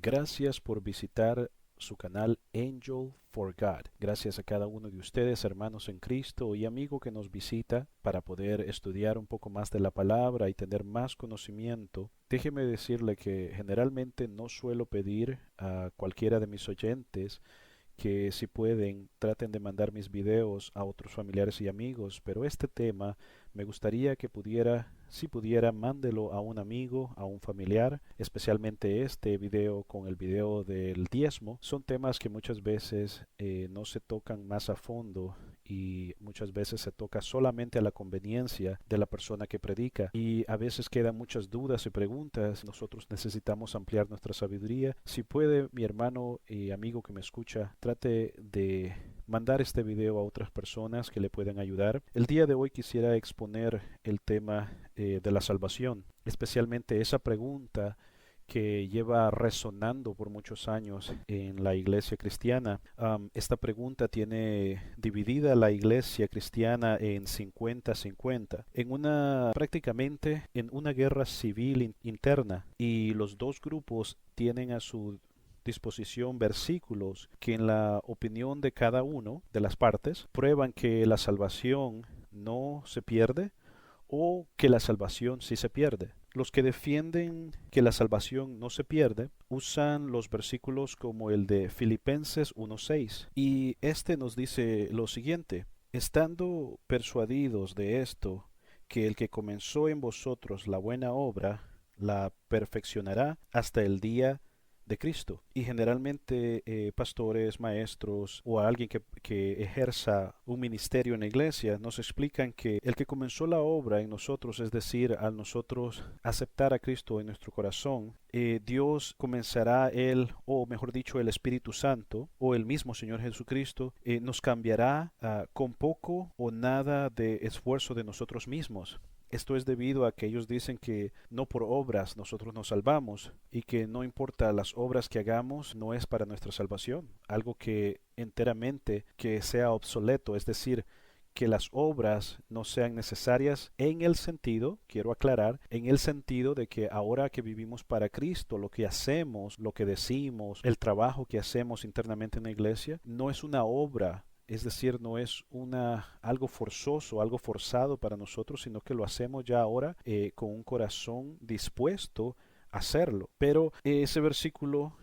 Gracias por visitar su canal Angel for God. Gracias a cada uno de ustedes, hermanos en Cristo y amigo que nos visita para poder estudiar un poco más de la palabra y tener más conocimiento. Déjeme decirle que generalmente no suelo pedir a cualquiera de mis oyentes que si pueden traten de mandar mis videos a otros familiares y amigos, pero este tema me gustaría que pudiera, si pudiera, mándelo a un amigo, a un familiar, especialmente este video con el video del diezmo. Son temas que muchas veces no se tocan más a fondo y muchas veces se toca solamente a la conveniencia de la persona que predica y a veces quedan muchas dudas y preguntas. Nosotros necesitamos ampliar nuestra sabiduría. Si puede, mi hermano y amigo que me escucha, trate de mandar este video a otras personas que le puedan ayudar. El día de hoy quisiera exponer el tema de la salvación, especialmente esa pregunta que lleva resonando por muchos años en la iglesia cristiana. Esta pregunta tiene dividida la iglesia cristiana en 50-50, prácticamente en una guerra civil interna, y los dos grupos tienen a su disposición versículos que en la opinión de cada uno de las partes prueban que la salvación no se pierde o que la salvación sí se pierde. Los que defienden que la salvación no se pierde usan los versículos como el de Filipenses 1:6, y este nos dice lo siguiente: estando persuadidos de esto, que el que comenzó en vosotros la buena obra la perfeccionará hasta el día de Cristo. Y generalmente pastores, maestros o alguien que ejerza un ministerio en la iglesia nos explican que el que comenzó la obra en nosotros, es decir, al nosotros aceptar a Cristo en nuestro corazón, Dios comenzará o mejor dicho, el Espíritu Santo o el mismo Señor Jesucristo nos cambiará con poco o nada de esfuerzo de nosotros mismos. Esto es debido a que ellos dicen que no por obras nosotros nos salvamos y que no importa las obras que hagamos, no es para nuestra salvación. Algo que enteramente que sea obsoleto, es decir, que las obras no sean necesarias en el sentido, quiero aclarar, en el sentido de que ahora que vivimos para Cristo, lo que hacemos, lo que decimos, el trabajo que hacemos internamente en la iglesia, no es una obra. Es decir, no es algo forzoso, algo forzado para nosotros, sino que lo hacemos ya ahora con un corazón dispuesto a hacerlo. Pero ese versículo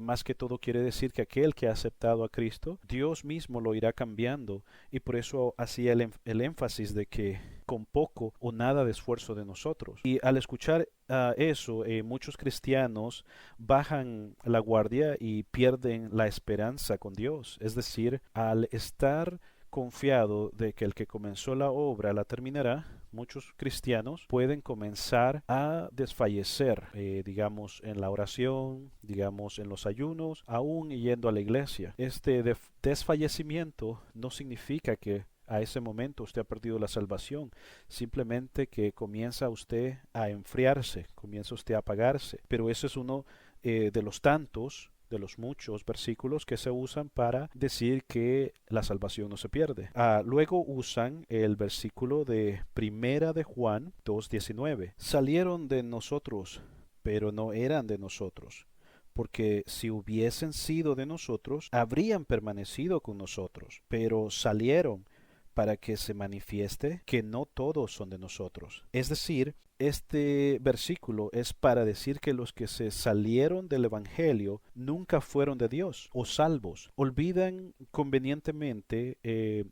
más que todo quiere decir que aquel que ha aceptado a Cristo, Dios mismo lo irá cambiando, y por eso hacía el énfasis de que con poco o nada de esfuerzo de nosotros. Y al escuchar eso, muchos cristianos bajan la guardia y pierden la esperanza con Dios. Es decir, al estar confiado de que el que comenzó la obra la terminará, muchos cristianos pueden comenzar a desfallecer, digamos, en la oración, digamos, en los ayunos, aún yendo a la iglesia. Este desfallecimiento no significa que a ese momento usted ha perdido la salvación, simplemente que comienza usted a enfriarse, comienza usted a apagarse. Pero ese es uno de los tantos, de los muchos versículos que se usan para decir que la salvación no se pierde. Luego usan el versículo de Primera de Juan 2:19. Salieron de nosotros, pero no eran de nosotros, porque si hubiesen sido de nosotros, habrían permanecido con nosotros, pero salieron para que se manifieste que no todos son de nosotros. Es decir, este versículo es para decir que los que se salieron del Evangelio nunca fueron de Dios o salvos. Olvidan convenientemente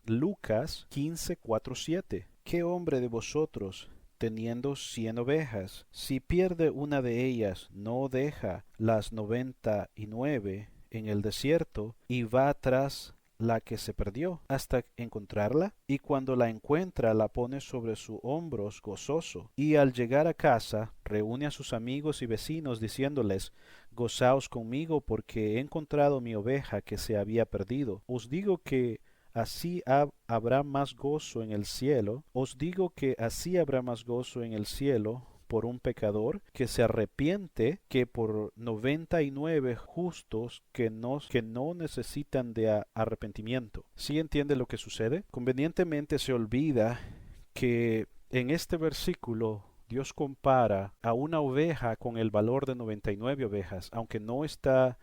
Lucas 15:4-7. ¿Qué hombre de vosotros, teniendo 100 ovejas, si pierde una de ellas, no deja las 99 en el desierto y va tras la que se perdió hasta encontrarla? Y cuando la encuentra, la pone sobre sus hombros gozoso, y al llegar a casa reúne a sus amigos y vecinos diciéndoles: gozaos conmigo, porque he encontrado mi oveja que se había perdido. Os digo que así habrá más gozo en el cielo. Os digo que así habrá más gozo en el cielo por un pecador que se arrepiente que por 99 justos que no necesitan de arrepentimiento. ¿Sí entiende lo que sucede? Convenientemente se olvida que en este versículo Dios compara a una oveja con el valor de 99 ovejas, aunque no está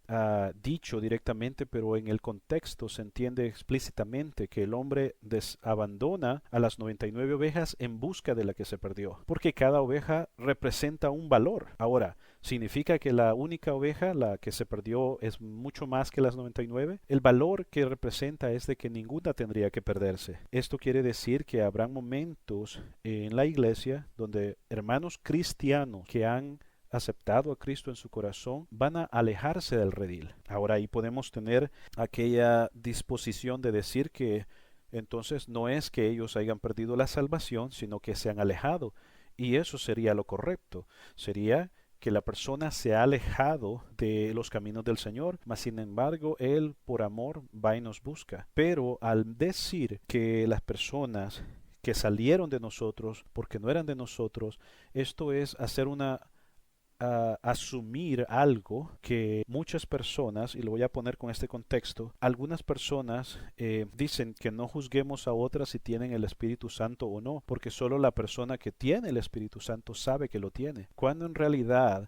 dicho directamente, pero en el contexto se entiende explícitamente que el hombre abandona a las 99 ovejas en busca de la que se perdió, porque cada oveja representa un valor. Ahora, ¿significa que la única oveja, la que se perdió, es mucho más que las 99? El valor que representa es de que ninguna tendría que perderse. Esto quiere decir que habrá momentos en la iglesia donde hermanos cristianos que han aceptado a Cristo en su corazón van a alejarse del redil. Ahora ahí podemos tener aquella disposición de decir que entonces no es que ellos hayan perdido la salvación, sino que se han alejado. Y eso sería lo correcto. Sería que la persona se ha alejado de los caminos del Señor, mas sin embargo Él por amor va y nos busca. Pero al decir que las personas que salieron de nosotros porque no eran de nosotros, esto es hacer asumir algo que muchas personas, y lo voy a poner con este contexto, algunas personas dicen que no juzguemos a otras si tienen el Espíritu Santo o no, porque solo la persona que tiene el Espíritu Santo sabe que lo tiene, cuando en realidad,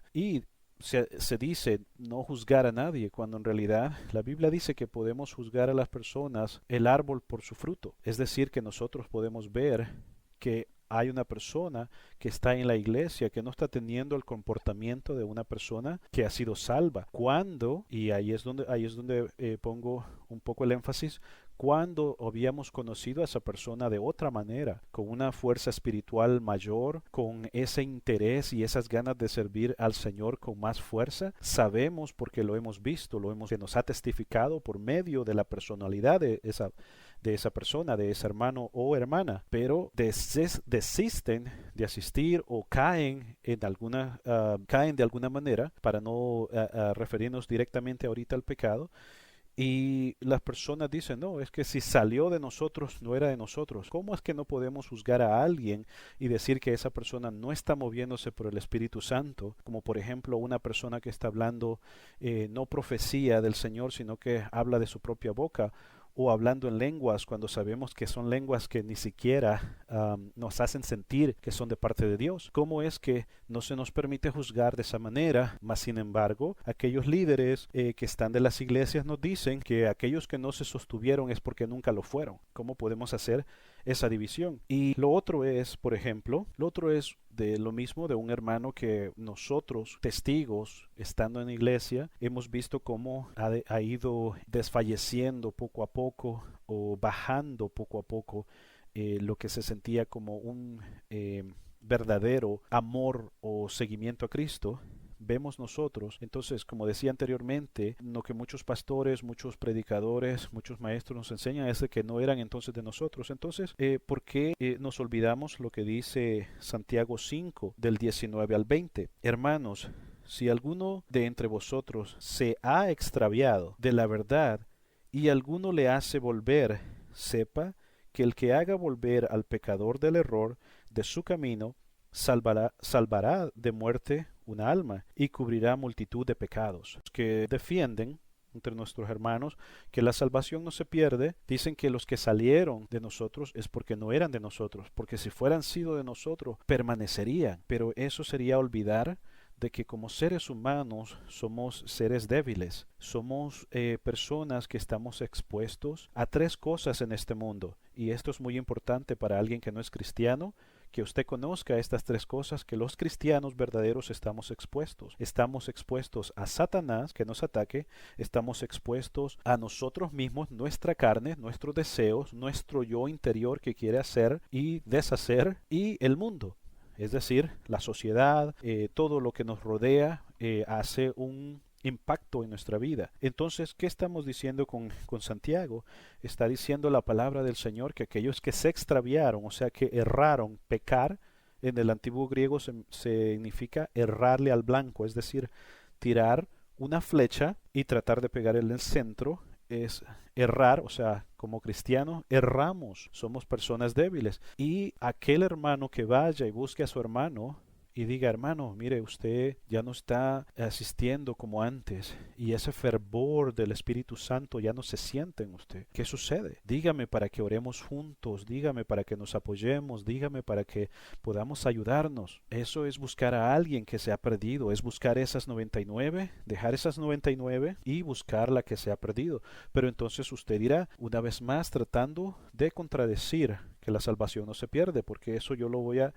se dice no juzgar a nadie, cuando en realidad la Biblia dice que podemos juzgar a las personas el árbol por su fruto, es decir, que nosotros podemos ver que hay una persona que está en la iglesia que no está teniendo el comportamiento de una persona que ha sido salva. Cuando, y ahí es donde pongo un poco el énfasis, cuando habíamos conocido a esa persona de otra manera, con una fuerza espiritual mayor, con ese interés y esas ganas de servir al Señor con más fuerza, sabemos porque lo hemos visto, que nos ha testificado por medio de la personalidad de esa persona, de ese hermano o hermana, pero desisten de asistir o caen de alguna manera, para no referirnos directamente ahorita al pecado. Y las personas dicen, no, es que si salió de nosotros, no era de nosotros. ¿Cómo es que no podemos juzgar a alguien y decir que esa persona no está moviéndose por el Espíritu Santo? Como por ejemplo una persona que está hablando no profecía del Señor, sino que habla de su propia boca, o hablando en lenguas cuando sabemos que son lenguas que ni siquiera nos hacen sentir que son de parte de Dios. ¿Cómo es que no se nos permite juzgar de esa manera? Mas sin embargo, aquellos líderes que están de las iglesias nos dicen que aquellos que no se sostuvieron es porque nunca lo fueron. ¿Cómo podemos hacer esa división? Y lo otro es, por ejemplo, de lo mismo de un hermano que nosotros, testigos, estando en la iglesia, hemos visto cómo ha ido desfalleciendo poco a poco o bajando poco a poco lo que se sentía como un verdadero amor o seguimiento a Cristo. Vemos nosotros, entonces, como decía anteriormente, lo que muchos pastores, muchos predicadores, muchos maestros nos enseñan es de que no eran entonces de nosotros. Entonces, ¿por qué nos olvidamos lo que dice Santiago 5 del 19 al 20? Hermanos, si alguno de entre vosotros se ha extraviado de la verdad y alguno le hace volver, sepa que el que haga volver al pecador del error de su camino, salvará de muerte una alma y cubrirá multitud de pecados. Los que defienden entre nuestros hermanos que la salvación no se pierde, dicen que los que salieron de nosotros es porque no eran de nosotros, porque si fueran sido de nosotros permanecerían, pero eso sería olvidar de que como seres humanos somos seres débiles, somos personas que estamos expuestos a tres cosas en este mundo, y esto es muy importante para alguien que no es cristiano, que usted conozca estas tres cosas, que los cristianos verdaderos estamos expuestos. Estamos expuestos a Satanás, que nos ataque, estamos expuestos a nosotros mismos, nuestra carne, nuestros deseos, nuestro yo interior que quiere hacer y deshacer, y el mundo. Es decir, la sociedad, todo lo que nos rodea hace un impacto en nuestra vida. Entonces, ¿qué estamos diciendo con Santiago? Está diciendo la palabra del Señor que aquellos que se extraviaron, o sea, que erraron, pecar, en el antiguo griego significa errarle al blanco, es decir, tirar una flecha y tratar de pegar en el centro, es errar, o sea, como cristianos erramos, somos personas débiles. Y aquel hermano que vaya y busque a su hermano y diga, hermano, mire, usted ya no está asistiendo como antes y ese fervor del Espíritu Santo ya no se siente en usted. ¿Qué sucede? Dígame para que oremos juntos, dígame para que nos apoyemos, dígame para que podamos ayudarnos. Eso es buscar a alguien que se ha perdido, es buscar esas 99, dejar esas 99 y buscar la que se ha perdido. Pero entonces usted dirá, una vez más, tratando de contradecir que la salvación no se pierde, porque eso yo lo voy a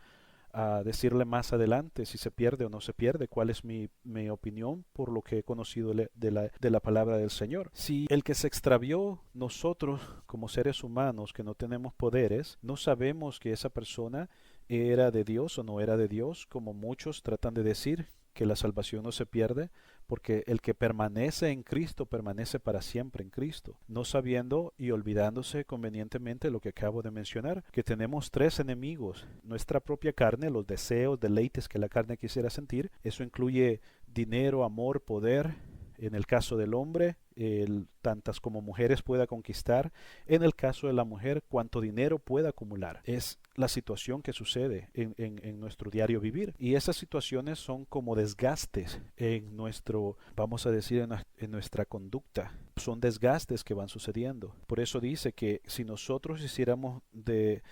decirle más adelante si se pierde o no se pierde, cuál es mi opinión por lo que he conocido de la palabra del Señor. Si el que se extravió, nosotros como seres humanos que no tenemos poderes, no sabemos que esa persona era de Dios o no era de Dios, como muchos tratan de decir que la salvación no se pierde, porque el que permanece en Cristo permanece para siempre en Cristo, no sabiendo y olvidándose convenientemente lo que acabo de mencionar, que tenemos tres enemigos: nuestra propia carne, los deseos, deleites que la carne quisiera sentir. Eso incluye dinero, amor, poder. En el caso del hombre, tantas como mujeres pueda conquistar. En el caso de la mujer, cuánto dinero pueda acumular. Es la situación que sucede en nuestro diario vivir. Y esas situaciones son como desgastes en nuestro, vamos a decir, en nuestra conducta. Son desgastes que van sucediendo. Por eso dice que si nosotros hiciéramos del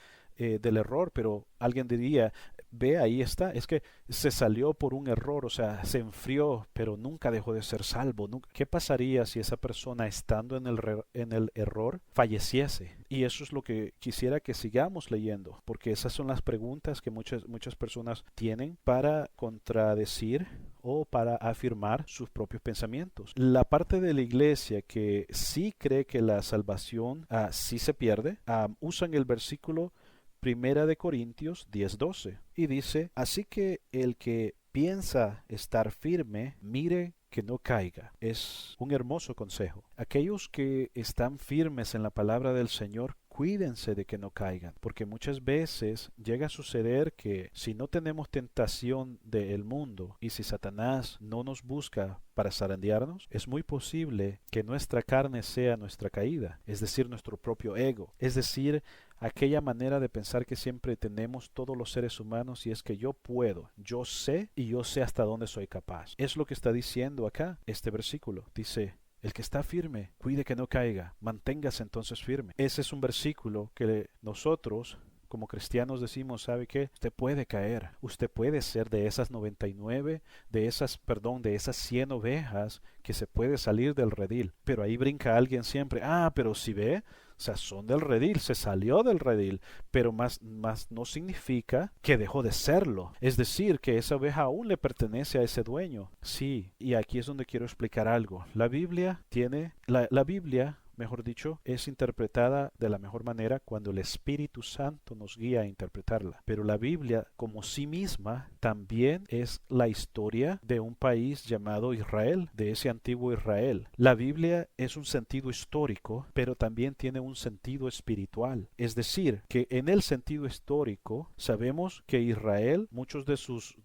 error, pero alguien diría, ve, ahí está, es que se salió por un error, o sea, se enfrió, pero nunca dejó de ser salvo. ¿Qué pasaría si esa persona, estando en el error, falleciese? Y eso es lo que quisiera que sigamos leyendo, porque esas son las preguntas que muchas personas tienen para contradecir o para afirmar sus propios pensamientos. La parte de la iglesia que sí cree que la salvación sí se pierde, usan el versículo Primera de Corintios 10:12 y dice, así que el que piensa estar firme, mire que no caiga. Es un hermoso consejo. Aquellos que están firmes en la palabra del Señor, cuídense de que no caigan, porque muchas veces llega a suceder que si no tenemos tentación del mundo y si Satanás no nos busca para zarandearnos, es muy posible que nuestra carne sea nuestra caída, es decir, nuestro propio ego, es decir, aquella manera de pensar que siempre tenemos todos los seres humanos, y es que yo puedo, yo sé y yo sé hasta dónde soy capaz. Es lo que está diciendo acá este versículo. Dice, el que está firme, cuide que no caiga, manténgase entonces firme. Ese es un versículo que nosotros como cristianos decimos, ¿sabe qué? Usted puede caer, usted puede ser de esas 99, de esas 100 ovejas que se puede salir del redil. Pero ahí brinca alguien siempre, pero si ve, o sea, son del redil, se salió del redil, pero más no significa que dejó de serlo. Es decir, que esa oveja aún le pertenece a ese dueño. Sí, y aquí es donde quiero explicar algo. La Biblia mejor dicho, es interpretada de la mejor manera cuando el Espíritu Santo nos guía a interpretarla. Pero la Biblia, como sí misma, también es la historia de un país llamado Israel, de ese antiguo Israel. La Biblia es un sentido histórico, pero también tiene un sentido espiritual. Es decir, que en el sentido histórico sabemos que Israel, muchos de sus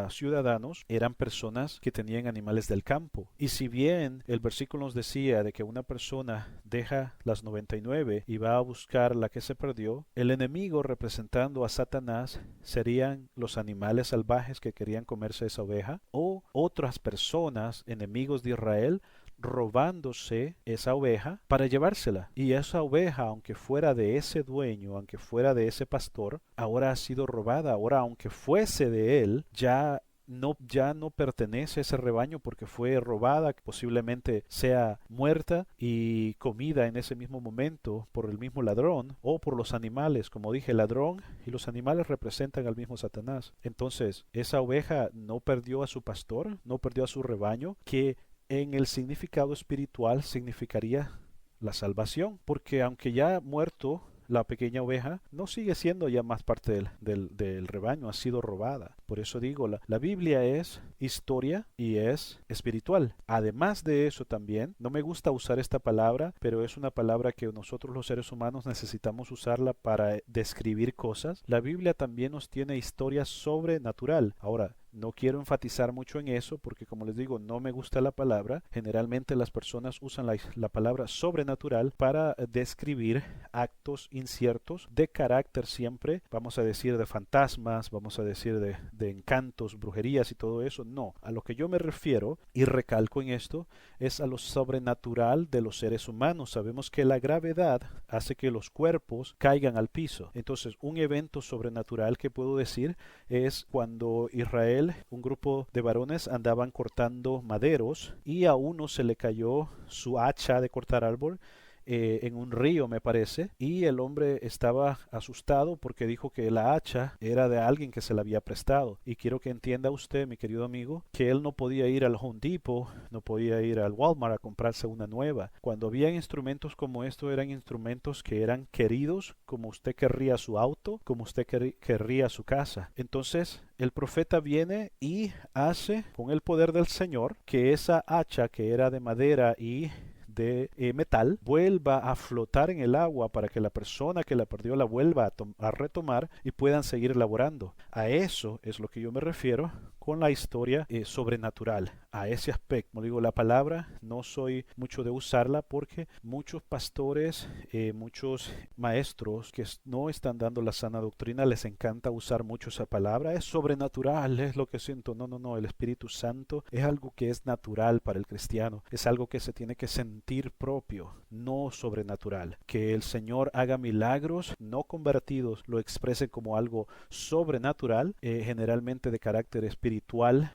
ciudadanos eran personas que tenían animales del campo. Y si bien el versículo nos decía de que una persona deja las 99 y va a buscar la que se perdió, el enemigo, representando a Satanás, serían los animales salvajes que querían comerse esa oveja, o otras personas, enemigos de Israel, robándose esa oveja para llevársela. Y esa oveja, aunque fuera de ese dueño, aunque fuera de ese pastor, ahora ha sido robada. Ahora, aunque fuese de él, ya no pertenece a ese rebaño porque fue robada, posiblemente sea muerta y comida en ese mismo momento por el mismo ladrón o por los animales. Como dije, el ladrón y los animales representan al mismo Satanás. Entonces, esa oveja no perdió a su pastor, no perdió a su rebaño, que en el significado espiritual significaría la salvación, porque aunque ya muerto, la pequeña oveja no sigue siendo ya más parte del rebaño, ha sido robada. Por eso digo, la Biblia es historia y es espiritual. Además de eso también, no me gusta usar esta palabra, pero es una palabra que nosotros los seres humanos necesitamos usarla para describir cosas. La Biblia también nos tiene historia sobrenatural. Ahora, No quiero enfatizar mucho en eso porque, como les digo, no me gusta la palabra. Generalmente las personas usan la palabra sobrenatural para describir actos inciertos de carácter siempre, vamos a decir de fantasmas, vamos a decir de encantos, brujerías y todo eso. No, a lo que yo me refiero y recalco en esto es a lo sobrenatural de los seres humanos. Sabemos que la gravedad hace que los cuerpos caigan al piso. Entonces, un evento sobrenatural que puedo decir es cuando Israel, un grupo de varones andaban cortando maderos y a uno se le cayó su hacha de cortar árbol en un río, me parece, y el hombre estaba asustado porque dijo que la hacha era de alguien que se la había prestado. Y quiero que entienda usted, mi querido amigo, que él no podía ir al Home Depot, no podía ir al Walmart a comprarse una nueva. Cuando había instrumentos como esto, eran instrumentos que eran queridos, como usted querría su auto, como usted querría su casa. Entonces, el profeta viene y hace con el poder del Señor que esa hacha que era de madera y de metal vuelva a flotar en el agua para que la persona que la perdió la vuelva a retomar y puedan seguir laborando. A eso es lo que yo me refiero con la historia sobrenatural, a ese aspecto. Como digo, la palabra no soy mucho de usarla porque muchos pastores, muchos maestros que no están dando la sana doctrina les encanta usar mucho esa palabra. Es sobrenatural, es lo que siento. No, no, no, el Espíritu Santo es algo que es natural para el cristiano, es algo que se tiene que sentir propio, no sobrenatural. Que el Señor haga milagros no convertidos, lo exprese como algo sobrenatural, generalmente de carácter espiritual,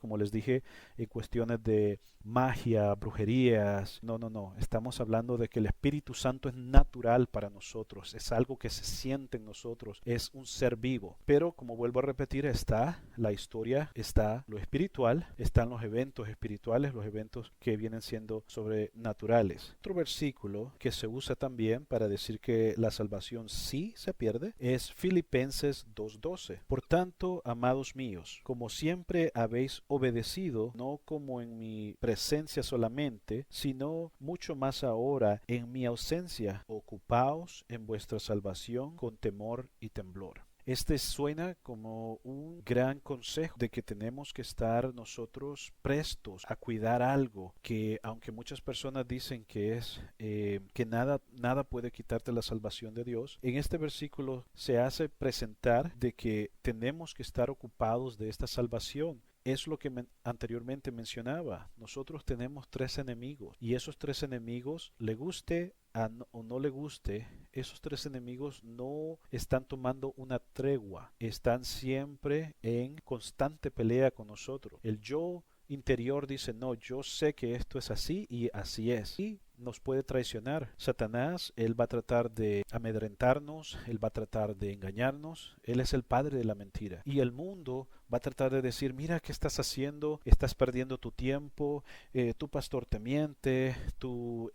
como les dije, en cuestiones de magia, brujerías. No, no, no. Estamos hablando de que el Espíritu Santo es natural para nosotros, es algo que se siente en nosotros, es un ser vivo. Pero, como vuelvo a repetir, está la historia, está lo espiritual, están los eventos espirituales, los eventos que vienen siendo sobrenaturales. Otro versículo que se usa también para decir que la salvación sí se pierde es Filipenses 2:12. Por tanto, amados míos, como siempre habéis obedecido, no como en mi presencia solamente, sino mucho más ahora en mi ausencia, ocupaos en vuestra salvación con temor y temblor. Este suena como un gran consejo de que tenemos que estar nosotros prestos a cuidar algo que, aunque muchas personas dicen que es que nada puede quitarte la salvación de Dios, en este versículo se hace presentar de que tenemos que estar ocupados de esta salvación. Es lo que anteriormente mencionaba. Nosotros tenemos tres enemigos y esos tres enemigos, le guste o no le guste, esos tres enemigos no están tomando una tregua, están siempre en constante pelea con nosotros. El yo interior dice, no, yo sé que esto es así y así es. Y nos puede traicionar. Satanás, él va a tratar de amedrentarnos, él va a tratar de engañarnos, él es el padre de la mentira. Y el mundo va a tratar de decir, mira, ¿qué estás haciendo? Estás perdiendo tu tiempo, tu pastor te miente, tu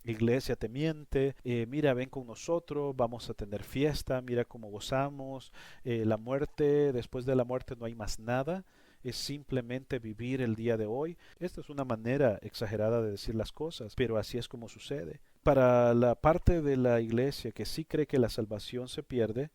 iglesia te miente, mira, ven con nosotros, vamos a tener fiesta, mira cómo gozamos, la muerte, después de la muerte no hay más nada. Es simplemente vivir el día de hoy. Esta es una manera exagerada de decir las cosas, pero así es como sucede. Para la parte de la iglesia que sí cree que la salvación se pierde,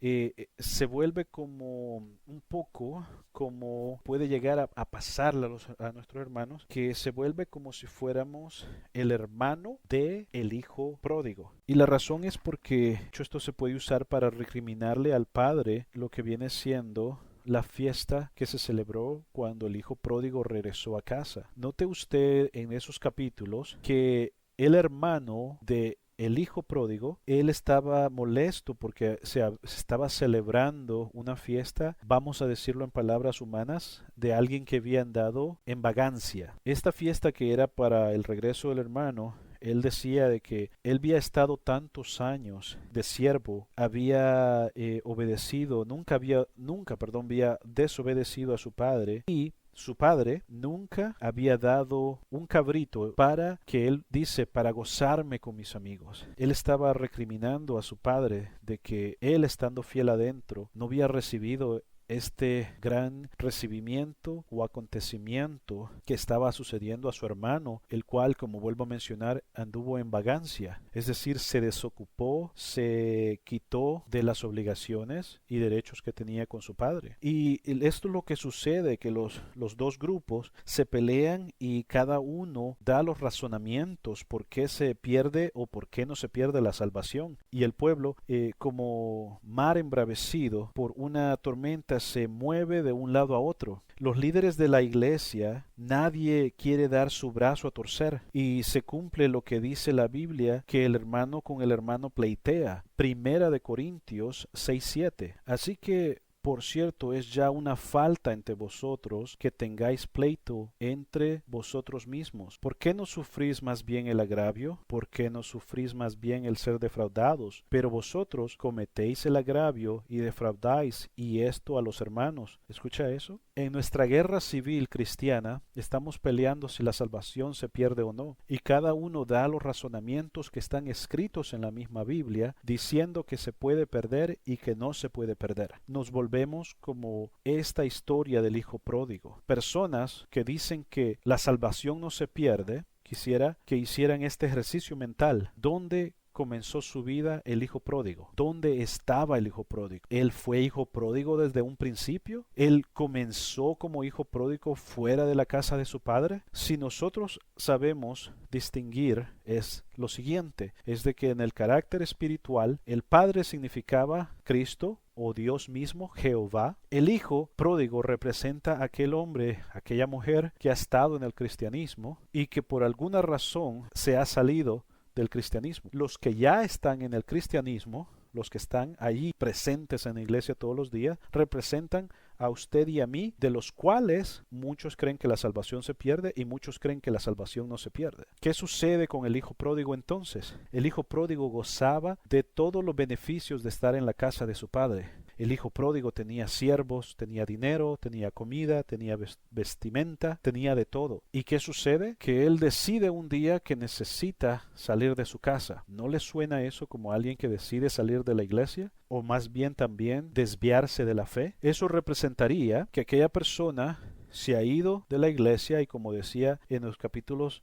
se vuelve como un poco, como puede llegar a pasarle a nuestros hermanos, que se vuelve como si fuéramos el hermano de el hijo pródigo. Y la razón es porque esto se puede usar para recriminarle al padre lo que viene siendo la fiesta que se celebró cuando el hijo pródigo regresó a casa. Note usted en esos capítulos que el hermano de el hijo pródigo, él estaba molesto porque se estaba celebrando una fiesta, vamos a decirlo en palabras humanas, de alguien que había andado en vagancia. Esta fiesta que era para el regreso del hermano, él decía de que él había estado tantos años de siervo, había obedecido, había desobedecido a su padre y su padre nunca había dado un cabrito para que él dice, para gozarme con mis amigos. Él estaba recriminando a su padre de que él, estando fiel adentro, no había recibido este gran recibimiento o acontecimiento que estaba sucediendo a su hermano, el cual, como vuelvo a mencionar, anduvo en vagancia, es decir, se desocupó, se quitó de las obligaciones y derechos que tenía con su padre. Y esto es lo que sucede, que los dos grupos se pelean y cada uno da los razonamientos por qué se pierde o por qué no se pierde la salvación. Y el pueblo, como mar embravecido por una tormenta, se mueve de un lado a otro. Los líderes de la iglesia, nadie quiere dar su brazo a torcer, y se cumple lo que dice la Biblia, que el hermano con el hermano pleitea. Primera de Corintios 6:7. Así que, por cierto, es ya una falta entre vosotros que tengáis pleito entre vosotros mismos. ¿Por qué no sufrís más bien el agravio? ¿Por qué no sufrís más bien el ser defraudados? Pero vosotros cometéis el agravio y defraudáis, y esto a los hermanos. ¿Escucha eso? En nuestra guerra civil cristiana estamos peleando si la salvación se pierde o no, y cada uno da los razonamientos que están escritos en la misma Biblia, diciendo que se puede perder y que no se puede perder. Nos volvemos como esta historia del hijo pródigo. Personas que dicen que la salvación no se pierde. Quisiera que hicieran este ejercicio mental. ¿Dónde comenzó su vida el hijo pródigo? ¿Dónde estaba el hijo pródigo? ¿Él fue hijo pródigo desde un principio? ¿Él comenzó como hijo pródigo fuera de la casa de su padre? Si nosotros sabemos distinguir, es lo siguiente, es de que en el carácter espiritual el padre significaba Cristo o Dios mismo, Jehová. El hijo pródigo representa a aquel hombre, aquella mujer que ha estado en el cristianismo y que por alguna razón se ha salido del cristianismo. Los que ya están en el cristianismo, los que están allí presentes en la iglesia todos los días, representan a usted y a mí, de los cuales muchos creen que la salvación se pierde y muchos creen que la salvación no se pierde. ¿Qué sucede con el hijo pródigo entonces? El hijo pródigo gozaba de todos los beneficios de estar en la casa de su padre. El hijo pródigo tenía siervos, tenía dinero, tenía comida, tenía vestimenta, tenía de todo. ¿Y qué sucede? Que él decide un día que necesita salir de su casa. ¿No le suena eso como alguien que decide salir de la iglesia? O más bien también desviarse de la fe. Eso representaría que aquella persona se ha ido de la iglesia, y como decía en los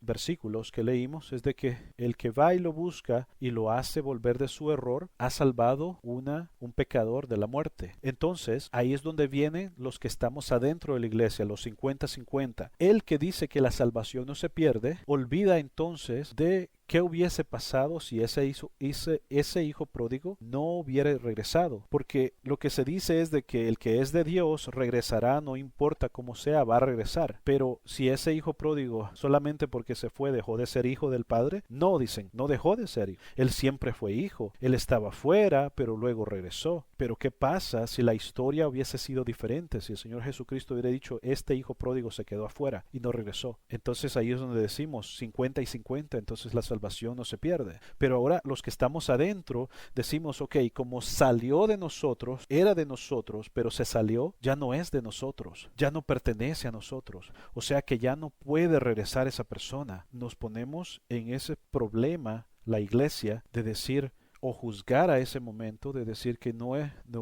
versículos que leímos, es de que el que va y lo busca y lo hace volver de su error, ha salvado un pecador de la muerte. Entonces, ahí es donde vienen los que estamos adentro de la iglesia, los 50-50. El que dice que la salvación no se pierde, olvida entonces de ¿qué hubiese pasado si ese hijo pródigo no hubiera regresado? Porque lo que se dice es de que el que es de Dios regresará, no importa cómo sea, va a regresar. Pero si ese hijo pródigo solamente porque se fue dejó de ser hijo del Padre, no, dicen, no dejó de ser hijo. Él siempre fue hijo. Él estaba fuera, pero luego regresó. Pero ¿qué pasa si la historia hubiese sido diferente? Si el Señor Jesucristo hubiera dicho, este hijo pródigo se quedó afuera y no regresó. Entonces ahí es donde decimos 50 y 50, entonces la salvación no se pierde. Pero ahora los que estamos adentro decimos, ok, como salió de nosotros, era de nosotros, pero se salió, ya no es de nosotros, ya no pertenece a nosotros. O sea que ya no puede regresar esa persona. Nos ponemos en ese problema, la iglesia, de decir, o juzgar a ese momento, de decir que no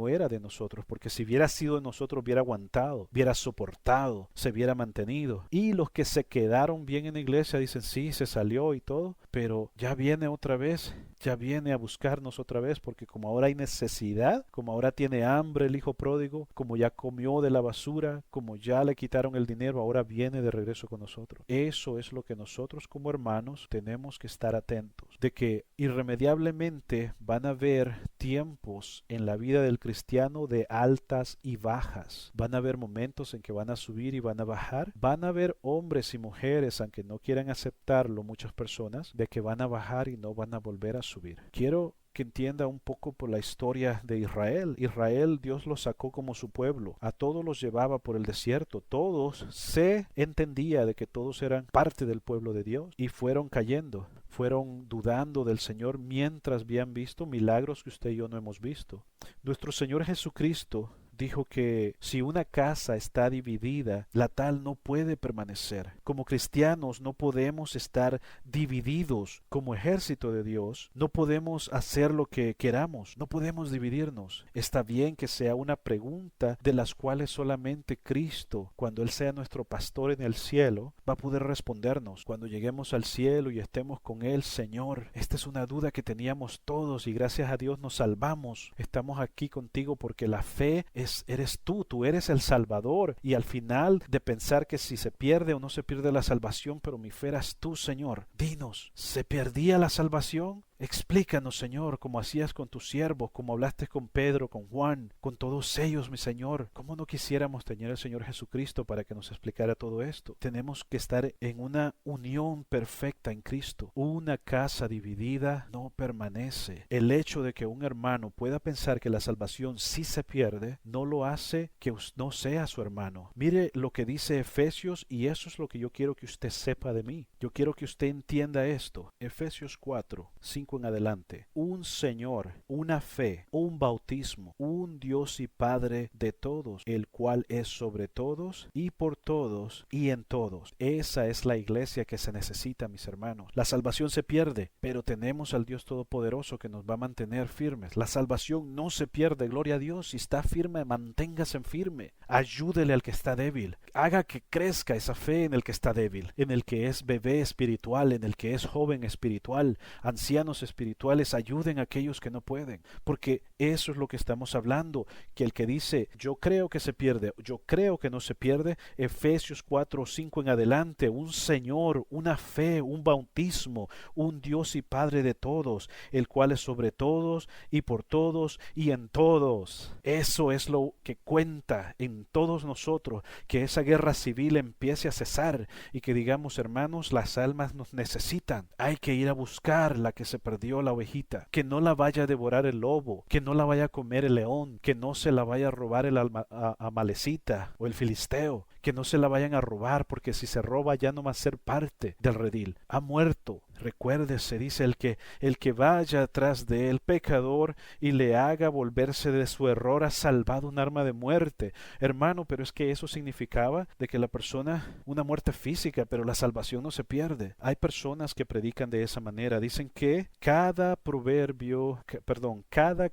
era de nosotros, porque si hubiera sido de nosotros hubiera aguantado, hubiera soportado, se hubiera mantenido. Y los que se quedaron bien en la iglesia dicen, sí, se salió y todo, pero ya viene otra vez, ya viene a buscarnos otra vez, porque como ahora hay necesidad, como ahora tiene hambre el hijo pródigo, como ya comió de la basura, como ya le quitaron el dinero, ahora viene de regreso con nosotros. Eso es lo que nosotros como hermanos tenemos que estar atentos, de que irremediablemente van a haber tiempos en la vida del cristiano de altas y bajas. Van a haber momentos en que van a subir y van a bajar. Van a haber hombres y mujeres, aunque no quieran aceptarlo muchas personas, de que van a bajar y no van a volver a subir. Quiero que entienda un poco por la historia de Israel. Israel, Dios los sacó como su pueblo. A todos los llevaba por el desierto. Todos se entendía de que todos eran parte del pueblo de Dios y fueron cayendo. Fueron dudando del Señor mientras habían visto milagros que usted y yo no hemos visto. Nuestro Señor Jesucristo dijo que si una casa está dividida, la tal no puede permanecer. Como cristianos no podemos estar divididos. Como ejército de Dios, no podemos hacer lo que queramos, no podemos dividirnos. Está bien que sea una pregunta de las cuales solamente Cristo, cuando Él sea nuestro pastor en el cielo, va a poder respondernos. Cuando lleguemos al cielo y estemos con Él, Señor, esta es una duda que teníamos todos y gracias a Dios nos salvamos. Estamos aquí contigo porque la fe eres tú eres el Salvador. Y al final de pensar que si se pierde o no se pierde la salvación, pero mi fe eras tú, Señor. Dinos, ¿se perdía la salvación? Explícanos, Señor, como hacías con tus siervos, como hablaste con Pedro, con Juan, con todos ellos, mi Señor. ¿Cómo no quisiéramos tener al Señor Jesucristo para que nos explicara todo esto? Tenemos que estar en una unión perfecta en Cristo. Una casa dividida no permanece. El hecho de que un hermano pueda pensar que la salvación sí se pierde, no lo hace que no sea su hermano. Mire lo que dice Efesios, y eso es lo que yo quiero que usted sepa de mí. Yo quiero que usted entienda esto. Efesios 4:5 en adelante. Un Señor, una fe, un bautismo, un Dios y Padre de todos, el cual es sobre todos y por todos y en todos. Esa es la iglesia que se necesita, mis hermanos. La salvación se pierde, pero tenemos al Dios Todopoderoso que nos va a mantener firmes. La salvación no se pierde, gloria a Dios. Si está firme, manténgase firme. Ayúdele al que está débil. Haga que crezca esa fe en el que está débil, en el que es bebé espiritual, en el que es joven espiritual, ancianos espirituales. Ayuden a aquellos que no pueden, porque eso es lo que estamos hablando, que el que dice yo creo que se pierde, yo creo que no se pierde, Efesios 4:5 en adelante, un Señor, una fe, un bautismo, un Dios y Padre de todos, el cual es sobre todos y por todos y en todos. Eso es lo que cuenta en todos nosotros, que esa guerra civil empiece a cesar y que digamos, hermanos, las almas nos necesitan. Hay que ir a buscar la que se perdió, la ovejita, que no la vaya a devorar el lobo, que no la vaya a comer el león, que no se la vaya a robar el amalecita o el filisteo, que no se la vayan a robar, porque si se roba ya no va a ser parte del redil. Ha muerto. Recuérdese, dice el que vaya atrás de él, pecador, y le haga volverse de su error, ha salvado un arma de muerte. Hermano, pero es que eso significaba de que la persona, una muerte física, pero la salvación no se pierde. Hay personas que predican de esa manera. Dicen que cada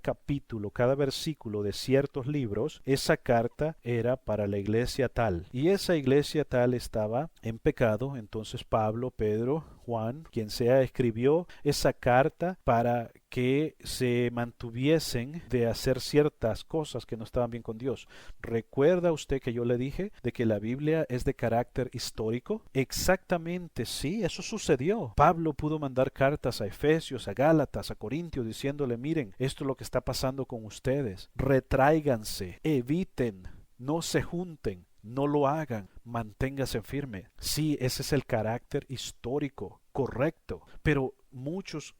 capítulo, cada versículo de ciertos libros, esa carta era para la iglesia tal. Y esa iglesia tal estaba en pecado. Entonces Pablo, Pedro, Juan, quien sea, escribió esa carta para que se mantuviesen de hacer ciertas cosas que no estaban bien con Dios. ¿Recuerda usted que yo le dije de que la Biblia es de carácter histórico? Exactamente, sí, eso sucedió. Pablo pudo mandar cartas a Efesios, a Gálatas, a Corintios, diciéndole, miren, esto es lo que está pasando con ustedes. Retráiganse, eviten, no se junten. No lo hagan, manténgase firme. Sí, ese es el carácter histórico, correcto, pero muchos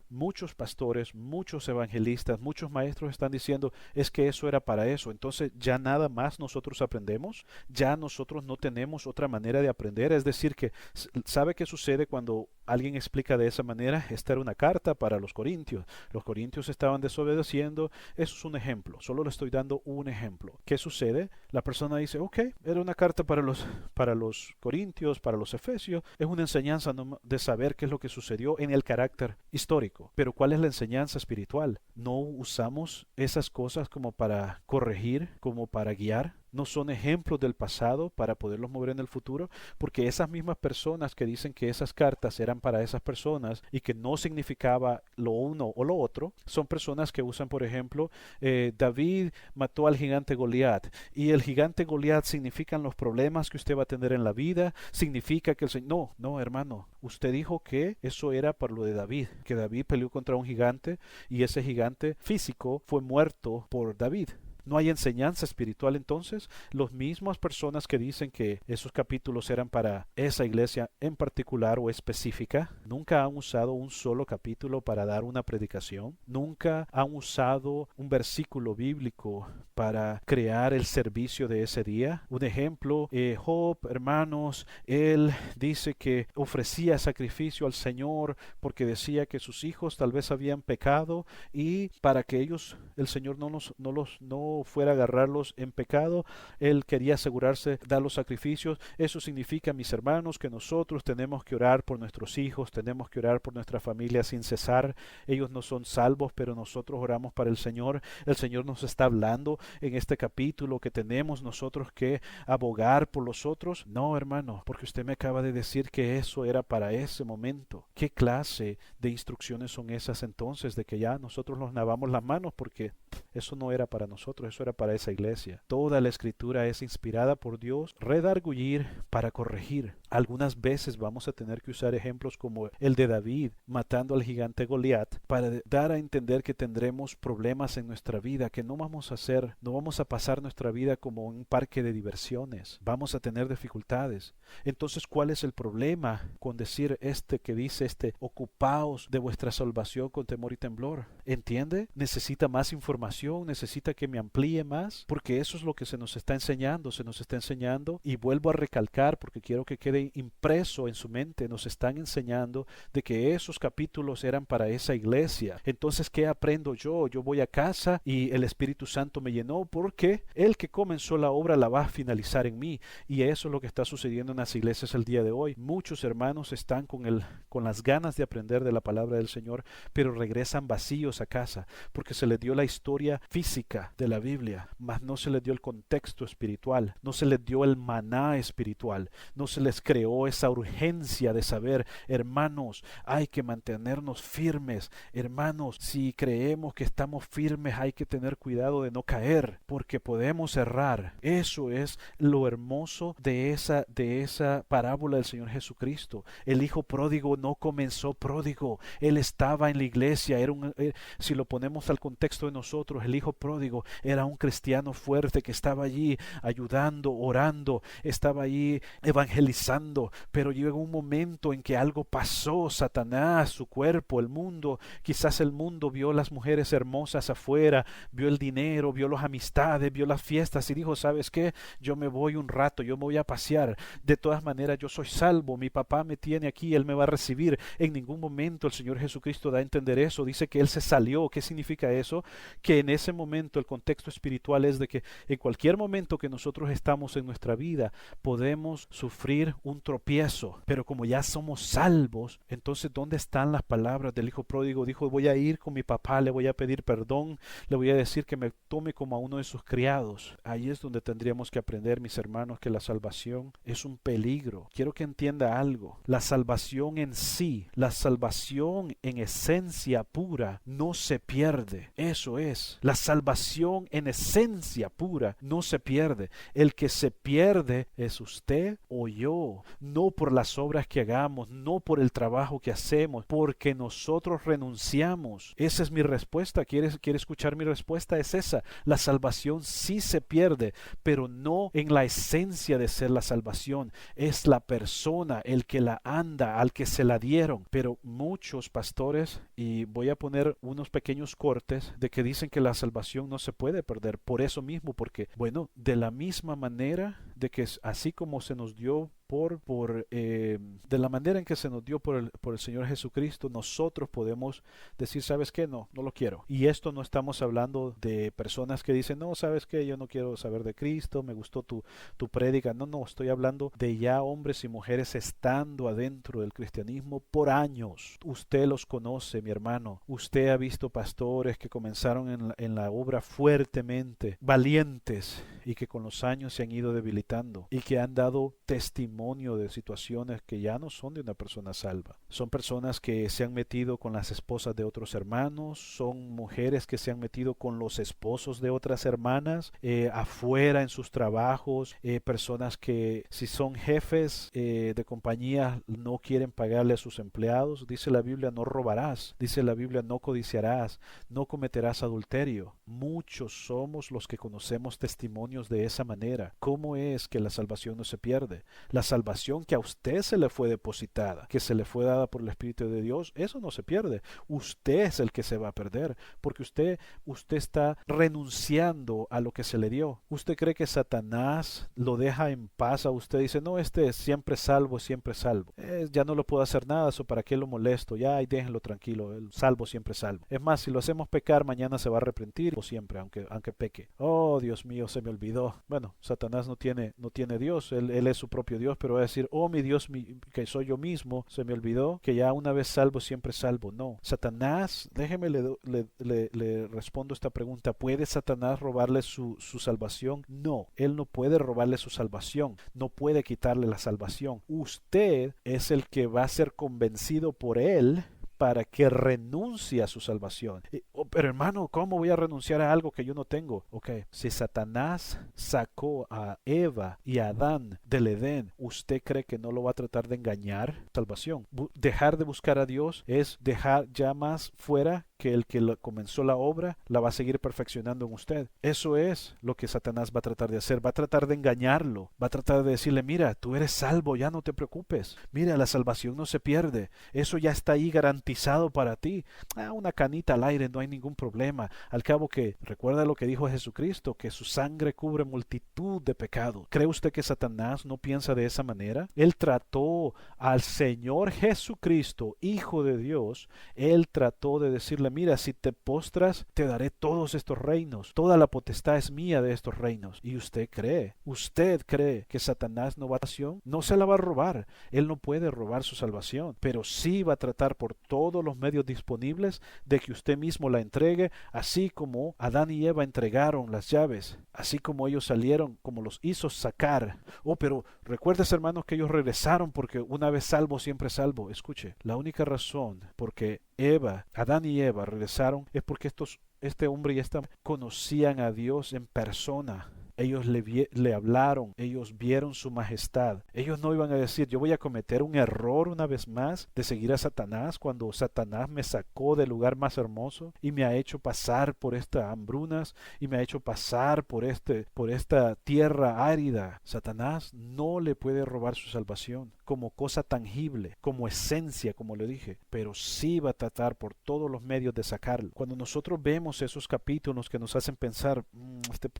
pastores, muchos evangelistas, muchos maestros están diciendo es que eso era para eso. Entonces ya nada más nosotros aprendemos, ya nosotros no tenemos otra manera de aprender. Es decir que, ¿sabe qué sucede cuando alguien explica de esa manera? Esta era una carta para los corintios estaban desobedeciendo. Eso es un ejemplo, solo le estoy dando un ejemplo. ¿Qué sucede? La persona dice, ok, era una carta para los corintios, para los efesios, es una enseñanza de saber qué es lo que sucedió en el carácter histórico. Pero ¿cuál es la enseñanza espiritual? No usamos esas cosas como para corregir, como para guiar. No son ejemplos del pasado para poderlos mover en el futuro, porque esas mismas personas que dicen que esas cartas eran para esas personas y que no significaba lo uno o lo otro, son personas que usan, por ejemplo, David mató al gigante Goliat, y el gigante Goliat significan los problemas que usted va a tener en la vida, significa que el Señor... No, hermano, usted dijo que eso era para lo de David, que David peleó contra un gigante y ese gigante físico fue muerto por David. ¿No hay enseñanza espiritual entonces? Las mismas personas que dicen que esos capítulos eran para esa iglesia en particular o específica, nunca han usado un solo capítulo para dar una predicación, nunca han usado un versículo bíblico para crear el servicio de ese día. Un ejemplo, Job, hermanos, él dice que ofrecía sacrificio al Señor porque decía que sus hijos tal vez habían pecado y para que ellos, el Señor no no fuera a agarrarlos en pecado. Él quería asegurarse, dar los sacrificios. Eso significa, mis hermanos, que nosotros tenemos que orar por nuestros hijos, tenemos que orar por nuestra familia sin cesar. Ellos no son salvos, pero nosotros oramos para el Señor. El Señor nos está hablando en este capítulo que tenemos nosotros que abogar por los otros. No, hermano, porque usted me acaba de decir que eso era para ese momento. ¿Qué clase de instrucciones son esas entonces de que ya nosotros nos lavamos las manos? Porque eso no era para nosotros, eso era para esa iglesia. Toda la escritura es inspirada por Dios, redarguir para corregir. Algunas veces vamos a tener que usar ejemplos como el de David matando al gigante Goliat para dar a entender que tendremos problemas en nuestra vida, que no vamos a pasar nuestra vida como un parque de diversiones. Vamos a tener dificultades. Entonces, ¿cuál es el problema con decir que dice ocupaos de vuestra salvación con temor y temblor? ¿Entiende? Necesita más información, necesita que me amplíe más, porque eso es lo que se nos está enseñando, y vuelvo a recalcar porque quiero que quede impreso en su mente, nos están enseñando de que esos capítulos eran para esa iglesia. Entonces, ¿qué aprendo yo? Yo voy a casa y el Espíritu Santo me llenó porque el que comenzó la obra la va a finalizar en mí, y eso es lo que está sucediendo en las iglesias el día de hoy. Muchos hermanos están con las ganas de aprender de la palabra del Señor, pero regresan vacíos a casa porque se les dio la historia física de la Biblia, mas no se les dio el contexto espiritual, no se les dio el maná espiritual, no se les creó esa urgencia de saber, hermanos, hay que mantenernos firmes. Hermanos, si creemos que estamos firmes, hay que tener cuidado de no caer, porque podemos errar. Eso es lo hermoso de esa parábola del Señor Jesucristo. El hijo pródigo no comenzó pródigo, él estaba en la iglesia, si lo ponemos al contexto de nosotros, el hijo pródigo era un cristiano fuerte que estaba allí ayudando, orando, estaba allí evangelizando, pero llegó un momento en que algo pasó. Satanás, su cuerpo, el mundo, quizás el mundo vio las mujeres hermosas afuera, vio el dinero, vio las amistades, vio las fiestas y dijo, ¿sabes qué? Yo me voy un rato, yo me voy a pasear, de todas maneras yo soy salvo, mi papá me tiene aquí, él me va a recibir. En ningún momento el Señor Jesucristo da a entender eso, dice que él se salió. ¿Qué significa eso? Que en ese momento el contexto espiritual es de que en cualquier momento que nosotros estamos en nuestra vida podemos sufrir un tropiezo, pero como ya somos salvos, entonces ¿dónde están las palabras del hijo pródigo? Dijo, voy a ir con mi papá, le voy a pedir perdón, le voy a decir que me tome como a uno de sus criados. Ahí es donde tendríamos que aprender, mis hermanos, que la salvación es un peligro. Quiero que entienda algo. La salvación en sí, la salvación en esencia pura no se pierde. Eso es. La salvación en esencia pura no se pierde. El que se pierde es usted o yo. No por las obras que hagamos, no por el trabajo que hacemos, porque nosotros renunciamos. Esa es mi respuesta. ¿Quiere escuchar mi respuesta? Es esa. La salvación sí se pierde, pero no en la esencia de ser la salvación. Es la persona, el que la anda, al que se la dieron. Pero muchos pastores, y voy a poner unos pequeños cortes, de que dicen que la salvación no se puede perder. Por eso mismo, porque, bueno, de la misma manera de que así como se nos dio de la manera en que se nos dio por el Señor Jesucristo, nosotros podemos decir, ¿sabes qué? No lo quiero. Y esto no estamos hablando de personas que dicen, no, ¿sabes qué? Yo no quiero saber de Cristo, me gustó tu prédica. No, estoy hablando de ya hombres y mujeres estando adentro del cristianismo por años. Usted los conoce, mi hermano. Usted ha visto pastores que comenzaron en la obra fuertemente, valientes, y que con los años se han ido debilitando y que han dado testimonio de situaciones que ya no son de una persona salva. Son personas que se han metido con las esposas de otros hermanos, son mujeres que se han metido con los esposos de otras hermanas, afuera en sus trabajos, personas que si son jefes de compañía no quieren pagarle a sus empleados. Dice la Biblia, no robarás. Dice la Biblia, no codiciarás, no cometerás adulterio. Muchos somos los que conocemos testimonio años de esa manera. ¿Cómo es que la salvación no se pierde? La salvación que a usted se le fue depositada, que se le fue dada por el Espíritu de Dios, eso no se pierde. Usted es el que se va a perder, porque usted está renunciando a lo que se le dio. ¿Usted cree que Satanás lo deja en paz a usted? Dice, no, este es siempre salvo, siempre salvo. Ya no lo puedo hacer nada, eso para qué lo molesto, ya y déjenlo tranquilo, el salvo siempre salvo. Es más, si lo hacemos pecar, mañana se va a arrepentir, o siempre, aunque peque. Oh, Dios mío, se me olvidó. Bueno, Satanás no tiene Dios, él es su propio Dios, pero va a decir, oh, mi Dios, que soy yo mismo, se me olvidó que ya una vez salvo, siempre salvo. No, Satanás, déjeme le respondo esta pregunta, ¿puede Satanás robarle su salvación? No, él no puede robarle su salvación, no puede quitarle la salvación. Usted es el que va a ser convencido por él para que renuncie a su salvación. Pero hermano, ¿cómo voy a renunciar a algo que yo no tengo? Ok, si Satanás sacó a Eva y a Adán del Edén, ¿usted cree que no lo va a tratar de engañar? Salvación. Dejar de buscar a Dios es dejar ya más fuera que el que comenzó la obra la va a seguir perfeccionando en usted. Eso es lo que Satanás va a tratar de hacer. Va a tratar de engañarlo. Va a tratar de decirle, mira, tú eres salvo, ya no te preocupes. Mira, la salvación no se pierde. Eso ya está ahí garantizado para ti. Una canita al aire, no hay ningún problema. Al cabo que, recuerda lo que dijo Jesucristo, que su sangre cubre multitud de pecados. ¿Cree usted que Satanás no piensa de esa manera? Él trató al Señor Jesucristo, Hijo de Dios, él trató de decirle, mira, si te postras, te daré todos estos reinos. Toda la potestad es mía de estos reinos. Y usted cree que Satanás no se la va a robar. Él no puede robar su salvación, pero sí va a tratar por todos los medios disponibles de que usted mismo la entregue, así como Adán y Eva entregaron las llaves, así como ellos salieron, como los hizo sacar. Oh, pero recuerdes, hermanos, que ellos regresaron porque una vez salvo, siempre salvo. Escuche, la única razón porque Adán y Eva regresaron es porque este hombre y esta conocían a Dios en persona. Ellos le hablaron, ellos vieron su majestad. Ellos no iban a decir, yo voy a cometer un error una vez más de seguir a Satanás cuando Satanás me sacó del lugar más hermoso y me ha hecho pasar por estas hambrunas y me ha hecho pasar por esta tierra árida. Satanás no le puede robar su salvación como cosa tangible, como esencia, como le dije, pero sí va a tratar por todos los medios de sacarlo. Cuando nosotros vemos esos capítulos que nos hacen pensar,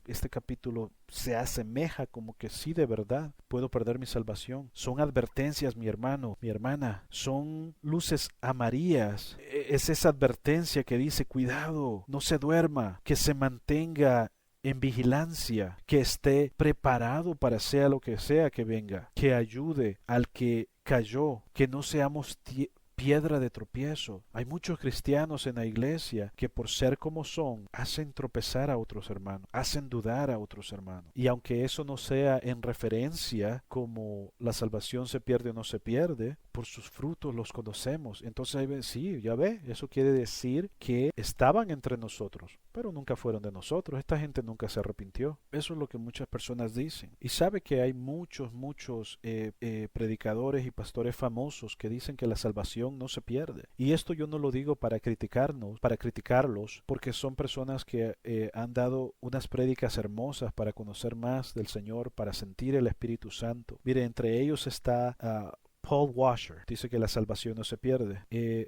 este capítulo se asemeja como que sí, de verdad puedo perder mi salvación. Son advertencias, mi hermano, mi hermana, son luces amarillas. Es esa advertencia que dice, cuidado, no se duerma, que se mantenga en vigilancia, que esté preparado para sea lo que sea que venga, que ayude al que cayó, que no seamos piedra de tropiezo. Hay muchos cristianos en la iglesia que por ser como son, hacen tropezar a otros hermanos, hacen dudar a otros hermanos. Y aunque eso no sea en referencia como la salvación se pierde o no se pierde, por sus frutos los conocemos. Entonces ahí ven, sí, ya ve, eso quiere decir que estaban entre nosotros, pero nunca fueron de nosotros. Esta gente nunca se arrepintió. Eso es lo que muchas personas dicen. Y sabe que hay muchos predicadores y pastores famosos que dicen que la salvación no se pierde. Y esto yo no lo digo para criticarlos, porque son personas que han dado unas prédicas hermosas para conocer más del Señor, para sentir el Espíritu Santo. Mire, entre ellos está Paul Washer, dice que la salvación no se pierde.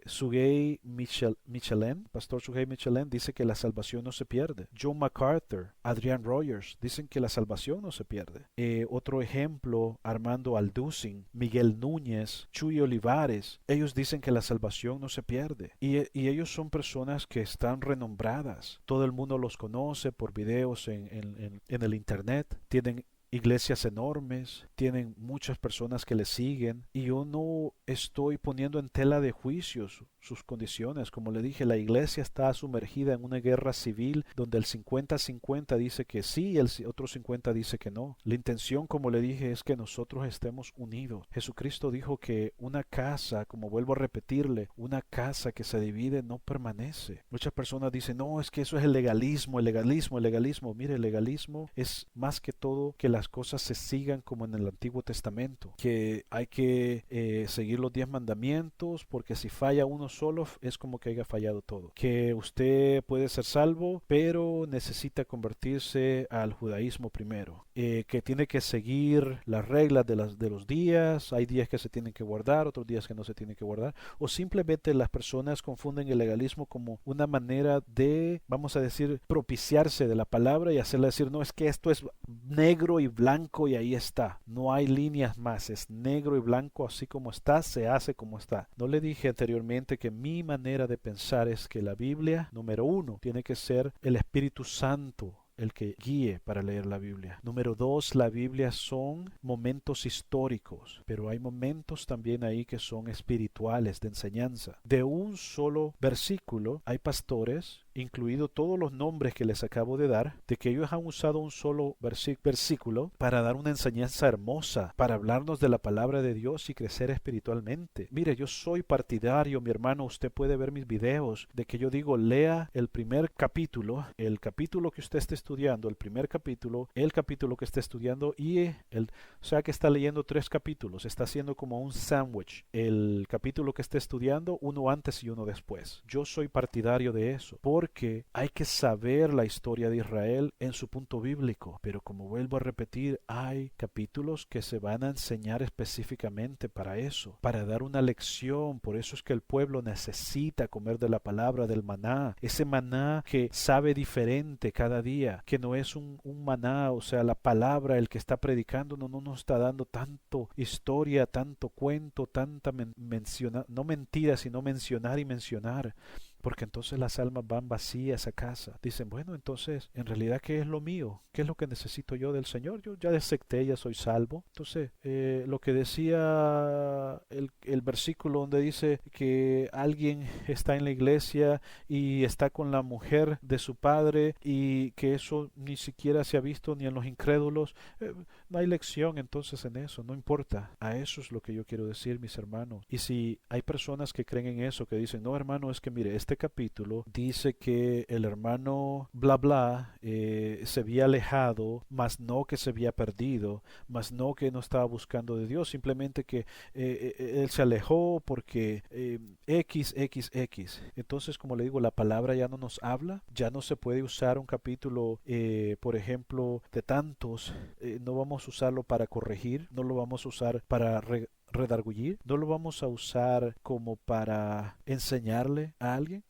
Sugei Michelin, pastor Sugei Michelin, dice que la salvación no se pierde. John MacArthur, Adrian Rogers, dicen que la salvación no se pierde. Otro ejemplo, Armando Alducin, Miguel Núñez, Chuy Olivares, ellos dicen que la salvación no se pierde. Y ellos son personas que están renombradas. Todo el mundo los conoce por videos en el internet. Tienen iglesias enormes, tienen muchas personas que les siguen, y yo no estoy poniendo en tela de juicio sus condiciones. Como le dije, la iglesia está sumergida en una guerra civil donde el 50-50 dice que sí y el otro 50 dice que no. La intención, como le dije, es que nosotros estemos unidos. Jesucristo dijo que una casa, como vuelvo a repetirle, una casa que se divide no permanece. Muchas personas dicen, no, es que eso es el legalismo. Mire, el legalismo es más que todo que la las cosas se sigan como en el Antiguo Testamento, que hay que seguir los 10 mandamientos, porque si falla uno solo es como que haya fallado todo. Que usted puede ser salvo, pero necesita convertirse al judaísmo primero. Que tiene que seguir las reglas de los días, hay días que se tienen que guardar, otros días que no se tienen que guardar, o simplemente las personas confunden el legalismo como una manera de, vamos a decir, propiciarse de la palabra y hacerle decir, no, es que esto es negro y blanco y ahí está, no hay líneas más, es negro y blanco, así como está, se hace como está. No le dije anteriormente que mi manera de pensar es que la Biblia, número uno, tiene que ser el Espíritu Santo el que guíe para leer la Biblia. Número dos, la Biblia son momentos históricos, pero hay momentos también ahí que son espirituales, de enseñanza. De un solo versículo hay pastores, incluido todos los nombres que les acabo de dar, de que ellos han usado un solo versículo para dar una enseñanza hermosa, para hablarnos de la palabra de Dios y crecer espiritualmente. Mire, yo soy partidario, mi hermano, usted puede ver mis videos, de que yo digo, lea el primer capítulo, el capítulo que usted esté estudiando, el primer capítulo, el capítulo que esté estudiando y o sea que está leyendo 3 capítulos, está haciendo como un sándwich, el capítulo que esté estudiando, uno antes y uno después. Yo soy partidario de eso, porque hay que saber la historia de Israel en su punto bíblico, pero como vuelvo a repetir, hay capítulos que se van a enseñar específicamente para eso, para dar una lección. Por eso es que el pueblo necesita comer de la palabra, del maná, ese maná que sabe diferente cada día, que no es un maná, o sea, la palabra, el que está predicando no nos está dando tanto historia, tanto cuento, tanta no mentira, sino mencionar y mencionar, porque entonces las almas van vacías a casa. Dicen, bueno, entonces, en realidad, ¿qué es lo mío? ¿Qué es lo que necesito yo del Señor? Yo ya acepté, ya soy salvo. Entonces, lo que decía el versículo donde dice que alguien está en la iglesia y está con la mujer de su padre y que eso ni siquiera se ha visto ni en los incrédulos, no hay lección entonces en eso, no importa. A eso es lo que yo quiero decir, mis hermanos. Y si hay personas que creen en eso, que dicen, no, hermano, es que mire, este capítulo dice que el hermano bla bla se había alejado, mas no que se había perdido, mas no que no estaba buscando de Dios, simplemente que él se alejó porque X. Entonces, como le digo, la palabra ya no nos habla, ya no se puede usar un capítulo, por ejemplo, de tantos, no vamos a usarlo para corregir, no lo vamos a usar para redargullir, no lo vamos a usar como para enseñarle a alguien.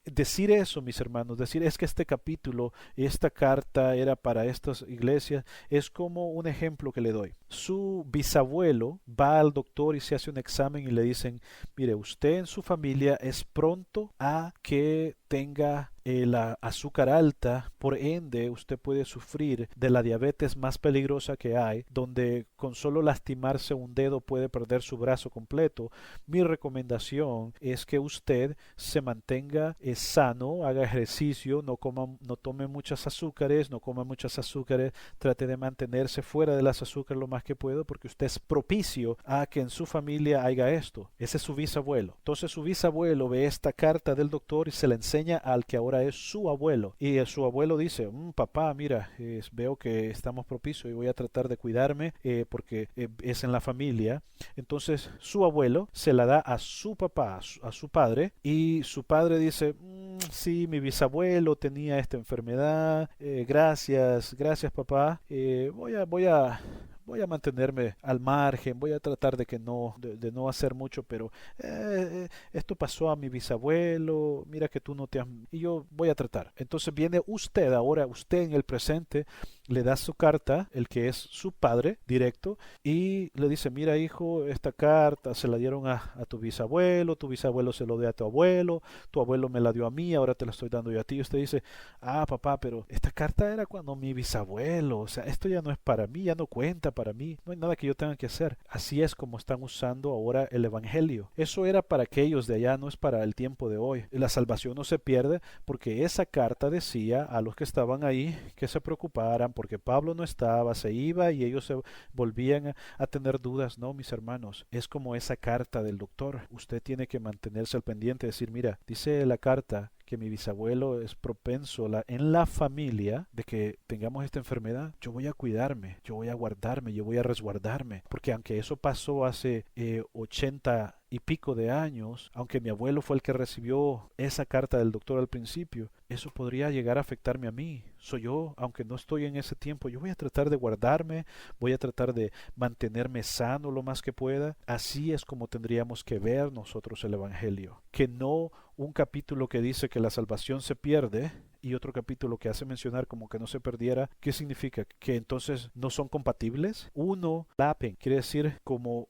Decir eso, mis hermanos, decir es que este capítulo, esta carta era para estas iglesias, es como un ejemplo que le doy. Su bisabuelo va al doctor y se hace un examen y le dicen, mire, usted en su familia es pronto a que tenga la azúcar alta, por ende usted puede sufrir de la diabetes más peligrosa que hay, donde con solo lastimarse un dedo puede perder su brazo completo. Mi recomendación es que usted se mantenga sano, haga ejercicio, no tome muchas azúcares, trate de mantenerse fuera de las azúcares lo más que pueda, porque usted es propicio a que en su familia haya esto. Ese es su bisabuelo. Entonces su bisabuelo ve esta carta del doctor y se la enseña al que ahora es su abuelo, y su abuelo dice, papá, mira, veo que estamos propicios y voy a tratar de cuidarme porque es en la familia. Entonces su abuelo se la da a su papá, a su padre, y su padre dice, sí, mi bisabuelo tenía esta enfermedad, gracias papá, voy a mantenerme al margen, voy a tratar de que de no hacer mucho, pero esto pasó a mi bisabuelo, mira que tú no te has... Y yo voy a tratar. Entonces viene usted, ahora usted en el presente, le da su carta, el que es su padre directo, y le dice, mira hijo, esta carta se la dieron a tu bisabuelo se lo dio a tu abuelo me la dio a mí, ahora te la estoy dando yo a ti. Y usted dice, papá, pero esta carta era cuando mi bisabuelo, o sea, esto ya no es para mí, ya no cuenta para mí, no hay nada que yo tenga que hacer. Así es como están usando ahora el evangelio. Eso era para aquellos de allá, no es para el tiempo de hoy. La salvación no se pierde porque esa carta decía a los que estaban ahí que se preocuparan porque Pablo no estaba, se iba y ellos se volvían a tener dudas. No, mis hermanos, es como esa carta del doctor. Usted tiene que mantenerse al pendiente, decir, mira, dice la carta que mi bisabuelo es propenso en la familia de que tengamos esta enfermedad, yo voy a cuidarme, yo voy a guardarme, yo voy a resguardarme, porque aunque eso pasó hace 80 y pico de años, aunque mi abuelo fue el que recibió esa carta del doctor al principio, eso podría llegar a afectarme a mí. Soy yo, aunque no estoy en ese tiempo, yo voy a tratar de guardarme, voy a tratar de mantenerme sano lo más que pueda. Así es como tendríamos que ver nosotros el Evangelio. Que no un capítulo que dice que la salvación se pierde y otro capítulo que hace mencionar como que no se perdiera. ¿Qué significa? ¿Que entonces no son compatibles? Uno, lapen, quiere decir como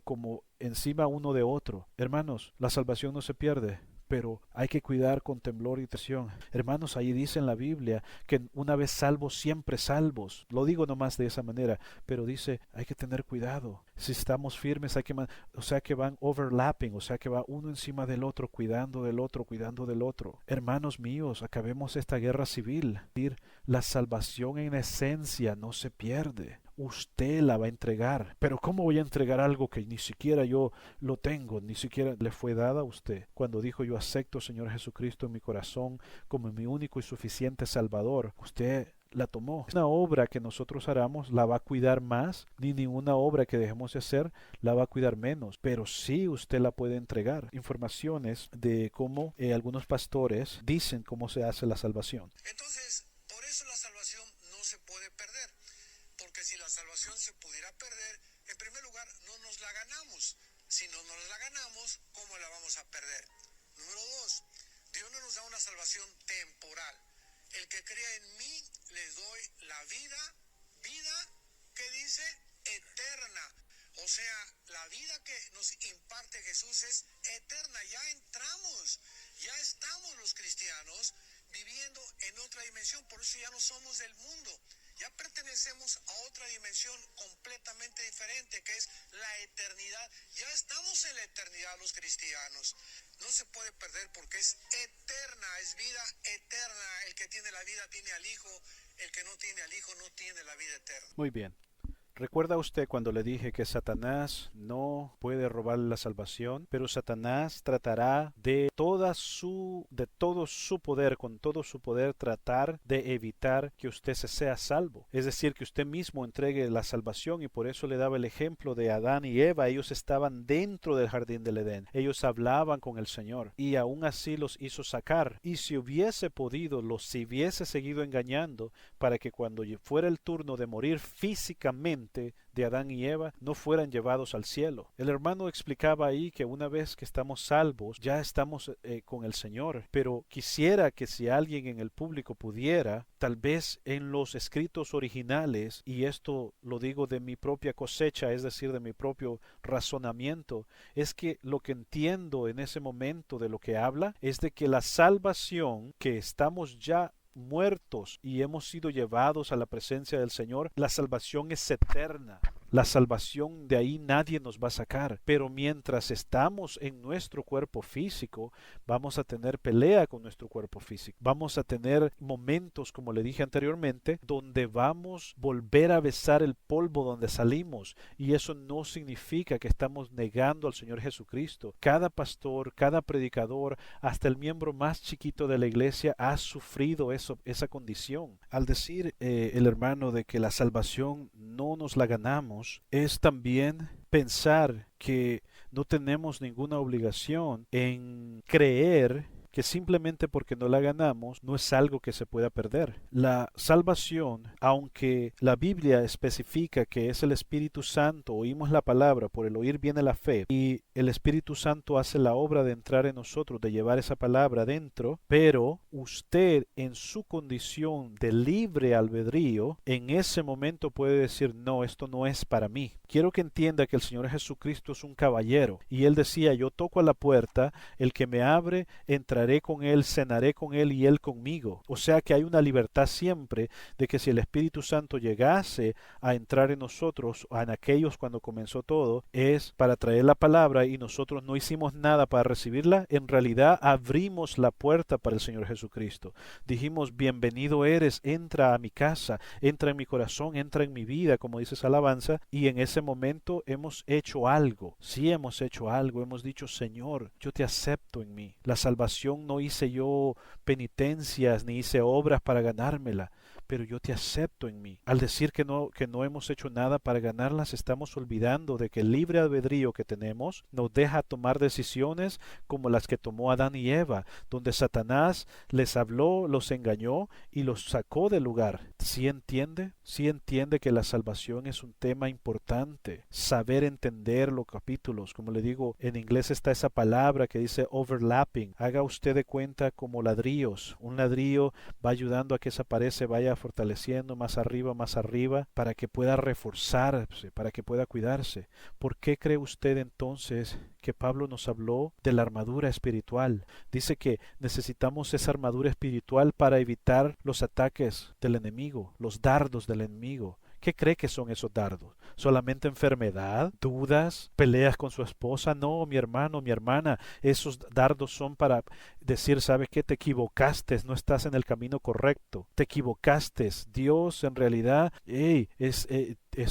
encima uno de otro. Hermanos, la salvación no se pierde, pero hay que cuidar con temblor y atención. Hermanos, ahí dice en la Biblia que una vez salvos, siempre salvos. Lo digo nomás de esa manera, pero dice, hay que tener cuidado. Si estamos firmes, o sea que van overlapping, o sea que va uno encima del otro, cuidando del otro, cuidando del otro. Hermanos míos, acabemos esta guerra civil. La salvación en esencia no se pierde. Usted la va a entregar. Pero ¿cómo voy a entregar algo que ni siquiera yo lo tengo, ni siquiera le fue dada a usted? Cuando dijo yo acepto al Señor Jesucristo en mi corazón como mi único y suficiente Salvador, usted la tomó. Una obra que nosotros haramos la va a cuidar más, ni ninguna obra que dejemos de hacer la va a cuidar menos, pero sí usted la puede entregar. Informaciones de cómo algunos pastores dicen cómo se hace la salvación. Entonces, por eso la salvación no se puede perder, porque si la salvación se pudiera perder, en primer lugar no nos la ganamos. Si no nos la ganamos, ¿cómo la vamos a perder? Número dos, Dios no nos da una salvación temporal. El que crea en mí, le doy la vida que dice eterna. O sea, la vida que nos imparte Jesús es eterna. Ya entramos, ya estamos los cristianos viviendo en otra dimensión. Por eso ya no somos del mundo. Ya pertenecemos a otra dimensión completamente diferente, que es la eternidad. Ya estamos en la eternidad los cristianos. No se puede perder porque es eterna, es vida eterna. El que tiene la vida tiene al Hijo. El que no tiene al Hijo no tiene la vida eterna. Muy bien. ¿Recuerda usted cuando le dije que Satanás no puede robarle la salvación? Pero Satanás tratará de todo su poder, con todo su poder, tratar de evitar que usted se sea salvo. Es decir, que usted mismo entregue la salvación, y por eso le daba el ejemplo de Adán y Eva. Ellos estaban dentro del jardín del Edén. Ellos hablaban con el Señor y aún así los hizo sacar. Y si hubiese podido, los hubiese seguido engañando para que cuando fuera el turno de morir físicamente de Adán y Eva no fueran llevados al cielo. El hermano explicaba ahí que una vez que estamos salvos ya estamos con el Señor, pero quisiera que si alguien en el público pudiera, tal vez en los escritos originales, y esto lo digo de mi propia cosecha, es decir, de mi propio razonamiento, es que lo que entiendo en ese momento de lo que habla es de que la salvación, que estamos ya muertos y hemos sido llevados a la presencia del Señor, la salvación es eterna. La salvación de ahí nadie nos va a sacar, pero mientras estamos en nuestro cuerpo físico, vamos a tener pelea con nuestro cuerpo físico. Vamos a tener momentos, como le dije anteriormente, donde vamos a volver a besar el polvo donde salimos, y eso no significa que estamos negando al Señor Jesucristo. Cada pastor, cada predicador, hasta el miembro más chiquito de la iglesia ha sufrido esa condición. Al decir el hermano de que la salvación no nos la ganamos, es también pensar que no tenemos ninguna obligación en creer que simplemente porque no la ganamos no es algo que se pueda perder. La salvación, aunque la Biblia especifica que es el Espíritu Santo, oímos la palabra, por el oír viene la fe, y el Espíritu Santo hace la obra de entrar en nosotros, de llevar esa palabra dentro, pero usted en su condición de libre albedrío, en ese momento puede decir, no, esto no es para mí. Quiero que entienda que el Señor Jesucristo es un caballero, y Él decía, yo toco a la puerta, el que me abre, entraré con él, cenaré con él y él conmigo. O sea que hay una libertad siempre de que si el Espíritu Santo llegase a entrar en nosotros, en aquellos cuando comenzó todo, es para traer la palabra y nosotros no hicimos nada para recibirla, en realidad abrimos la puerta para el Señor Jesucristo. Dijimos, bienvenido eres, entra a mi casa, entra en mi corazón, entra en mi vida, como dice esa alabanza, y en ese ese momento hemos hecho algo. Sí hemos hecho algo. Hemos dicho, Señor, yo te acepto en mí. La salvación no hice yo penitencias ni hice obras para ganármela, pero yo te acepto en mí. Al decir que no hemos hecho nada para ganarlas, estamos olvidando de que el libre albedrío que tenemos nos deja tomar decisiones como las que tomó Adán y Eva, donde Satanás les habló, los engañó y los sacó del lugar. ¿Sí entiende? ¿Sí entiende que la salvación es un tema importante? Saber entender los capítulos. Como le digo, en inglés está esa palabra que dice overlapping. Haga usted de cuenta como ladrillos. Un ladrillo va ayudando a que esa pared se vaya fortaleciendo más arriba, para que pueda reforzarse, para que pueda cuidarse. ¿Por qué cree usted entonces que Pablo nos habló de la armadura espiritual? Dice que necesitamos esa armadura espiritual para evitar los ataques del enemigo, los dardos del enemigo. ¿Qué cree que son esos dardos? ¿Solamente enfermedad? ¿Dudas? ¿Peleas con su esposa? No, mi hermano, mi hermana, esos dardos son para decir, ¿sabes qué? Te equivocaste, no estás en el camino correcto. Te equivocaste. Dios en realidad, es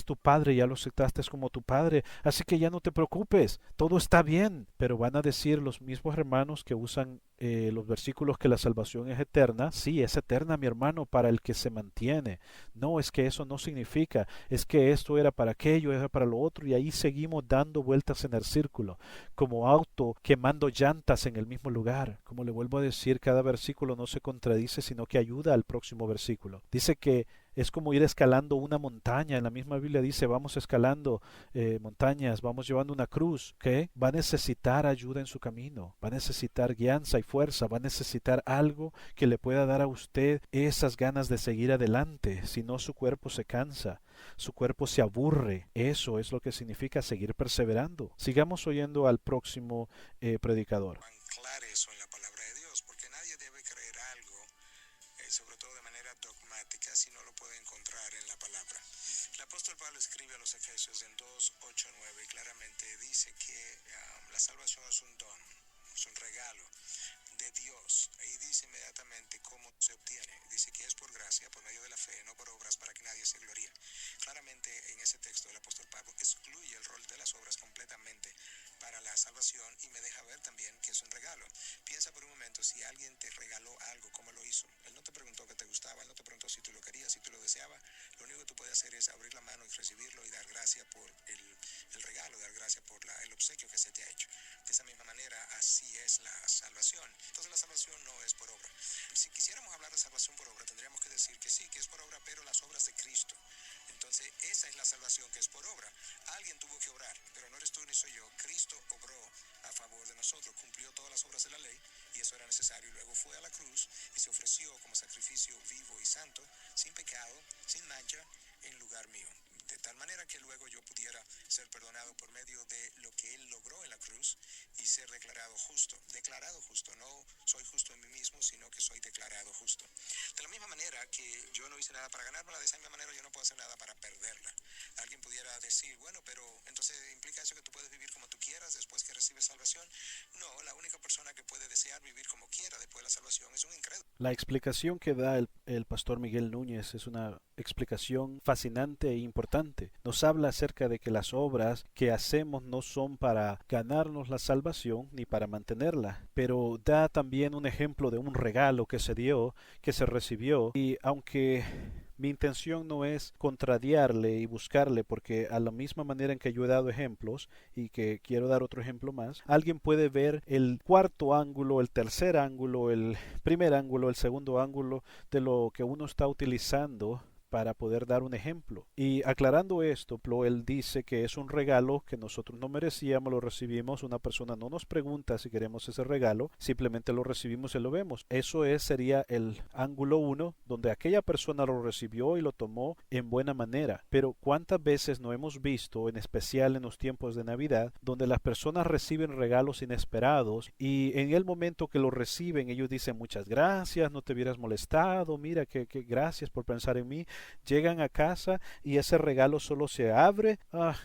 tu padre, ya lo aceptaste como tu padre, así que ya no te preocupes, todo está bien. Pero van a decir los mismos hermanos que usan los versículos que la salvación es eterna. Sí, es eterna, mi hermano, para el que se mantiene. No, es que eso no significa, es que esto era para aquello, era para lo otro, y ahí seguimos dando vueltas en el círculo, como auto quemando llantas en el mismo lugar. Como le vuelvo a decir, cada versículo no se contradice, sino que ayuda al próximo versículo. Dice que es como ir escalando una montaña. En la misma Biblia dice, vamos escalando montañas, vamos llevando una cruz, que va a necesitar ayuda en su camino, va a necesitar guianza y fuerza, va a necesitar algo que le pueda dar a usted esas ganas de seguir adelante. Si no, su cuerpo se cansa, su cuerpo se aburre. Eso es lo que significa seguir perseverando. Sigamos oyendo al próximo predicador. Anclar eso en la palabra de Dios, porque nadie debe creer algo, sobre todo de manera dogmática, si no lo puede encontrar en la palabra. El apóstol Pablo escribe a los Efesios en 2, 8, 9 y claramente dice que la salvación es un don, es un regalo de Dios. Ahí dice inmediatamente cómo se obtiene. Dice que es por gracia, por medio de la fe, no por obras, para que nadie se gloríe. Claramente en ese texto el apóstol Pablo excluye el rol de las obras completamente para la salvación y me deja ver también que es un regalo. Piensa por un momento, si alguien te regaló algo, ¿cómo lo hizo? Él no te preguntó que te gustaba, él no te preguntó si tú lo querías, si tú lo deseabas. Lo único que tú puedes hacer es abrir la mano y recibirlo y dar gracias por el regalo, dar gracias por el obsequio que se te ha hecho. De esa misma manera, así es la salvación. Entonces la salvación no es por obra. Si quisiéramos hablar de salvación por obra, tendríamos que decir que sí, que es por obra, pero las obras de Cristo. Entonces esa es la salvación que es por obra. Alguien tuvo que obrar, pero no eres tú ni soy yo. Cristo obró a favor de nosotros, cumplió todas las obras de la ley y eso era necesario. Y luego fue a la cruz y se ofreció como sacrificio vivo y santo, sin pecado, sin mancha, en lugar mío. De tal manera que luego yo pudiera ser perdonado por medio de lo que Él logró en la cruz y ser declarado justo. Declarado justo, no soy justo en mí mismo, sino que soy declarado justo. De la misma manera que yo no hice nada para ganármela, de esa misma manera yo no puedo hacer nada para perderla. Alguien pudiera decir, bueno, pero entonces implica eso que tú puedes vivir como tú quieras después que recibes salvación. No, la única persona que puede desear vivir como quiera después de la salvación es un incrédulo. La explicación que da el pastor Miguel Núñez es una explicación fascinante e importante. Nos habla acerca de que las obras que hacemos no son para ganarnos la salvación ni para mantenerla, pero da también un ejemplo de un regalo que se dio, que se recibió, y aunque mi intención no es contrariarle y buscarle, porque a la misma manera en que yo he dado ejemplos y que quiero dar otro ejemplo más, alguien puede ver el cuarto ángulo, el tercer ángulo, el primer ángulo, el segundo ángulo de lo que uno está utilizando para poder dar un ejemplo. Y aclarando esto, él dice que es un regalo que nosotros no merecíamos, lo recibimos, una persona no nos pregunta si queremos ese regalo, simplemente lo recibimos y lo vemos. Eso sería el ángulo 1, donde aquella persona lo recibió y lo tomó en buena manera. Pero ¿cuántas veces no hemos visto, en especial en los tiempos de Navidad, donde las personas reciben regalos inesperados y en el momento que lo reciben ellos dicen muchas gracias, no te hubieras molestado, mira que gracias por pensar en mí, llegan a casa y ese regalo solo se abre,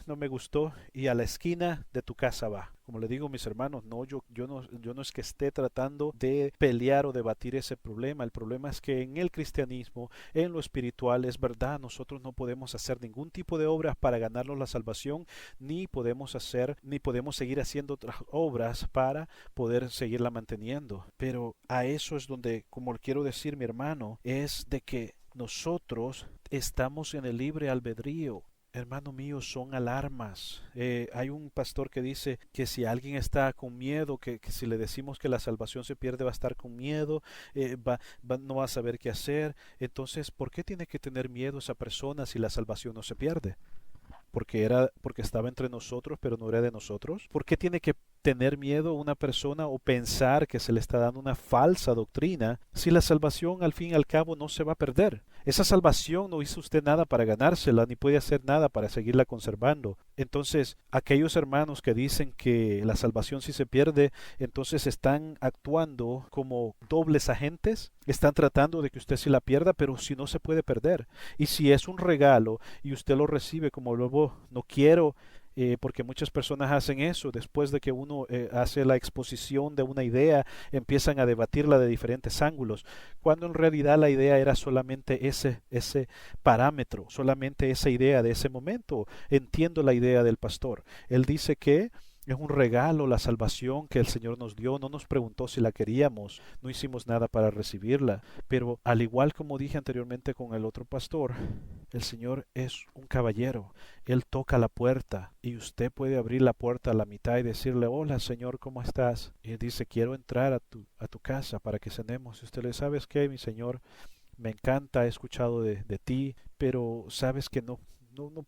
no me gustó, y a la esquina de tu casa va. Como le digo, mis hermanos, no, yo no es que esté tratando de pelear o debatir ese problema. El problema es que en el cristianismo, en lo espiritual, es verdad, nosotros no podemos hacer ningún tipo de obras para ganarnos la salvación, ni podemos seguir haciendo otras obras para poder seguirla manteniendo. Pero a eso es donde, como quiero decir, mi hermano, es de que nosotros estamos en el libre albedrío. Hermano mío, son alarmas. Hay un pastor que dice que si alguien está con miedo, que si le decimos que la salvación se pierde, va a estar con miedo, no va a saber qué hacer. Entonces, ¿por qué tiene que tener miedo esa persona si la salvación no se pierde? Porque estaba entre nosotros, pero no era de nosotros. ¿Por qué tiene que tener miedo una persona o pensar que se le está dando una falsa doctrina si la salvación al fin y al cabo no se va a perder? Esa salvación no hizo usted nada para ganársela, ni puede hacer nada para seguirla conservando. Entonces, aquellos hermanos que dicen que la salvación sí se pierde, entonces están actuando como dobles agentes, están tratando de que usted sí la pierda, pero si no se puede perder. Y si es un regalo y usted lo recibe como luego no quiero, porque muchas personas hacen eso, después de que uno hace la exposición de una idea, empiezan a debatirla de diferentes ángulos, cuando en realidad la idea era solamente ese parámetro, solamente esa idea de ese momento. Entiendo la idea del pastor. Él dice que es un regalo la salvación que el Señor nos dio, no nos preguntó si la queríamos, no hicimos nada para recibirla, pero al igual como dije anteriormente con el otro pastor, el Señor es un caballero, Él toca la puerta y usted puede abrir la puerta a la mitad y decirle, hola Señor, ¿cómo estás? Y Él dice, quiero entrar a tu casa para que cenemos. Y usted le dice, ¿sabes qué, mi Señor? Me encanta, he escuchado de ti, pero sabes que no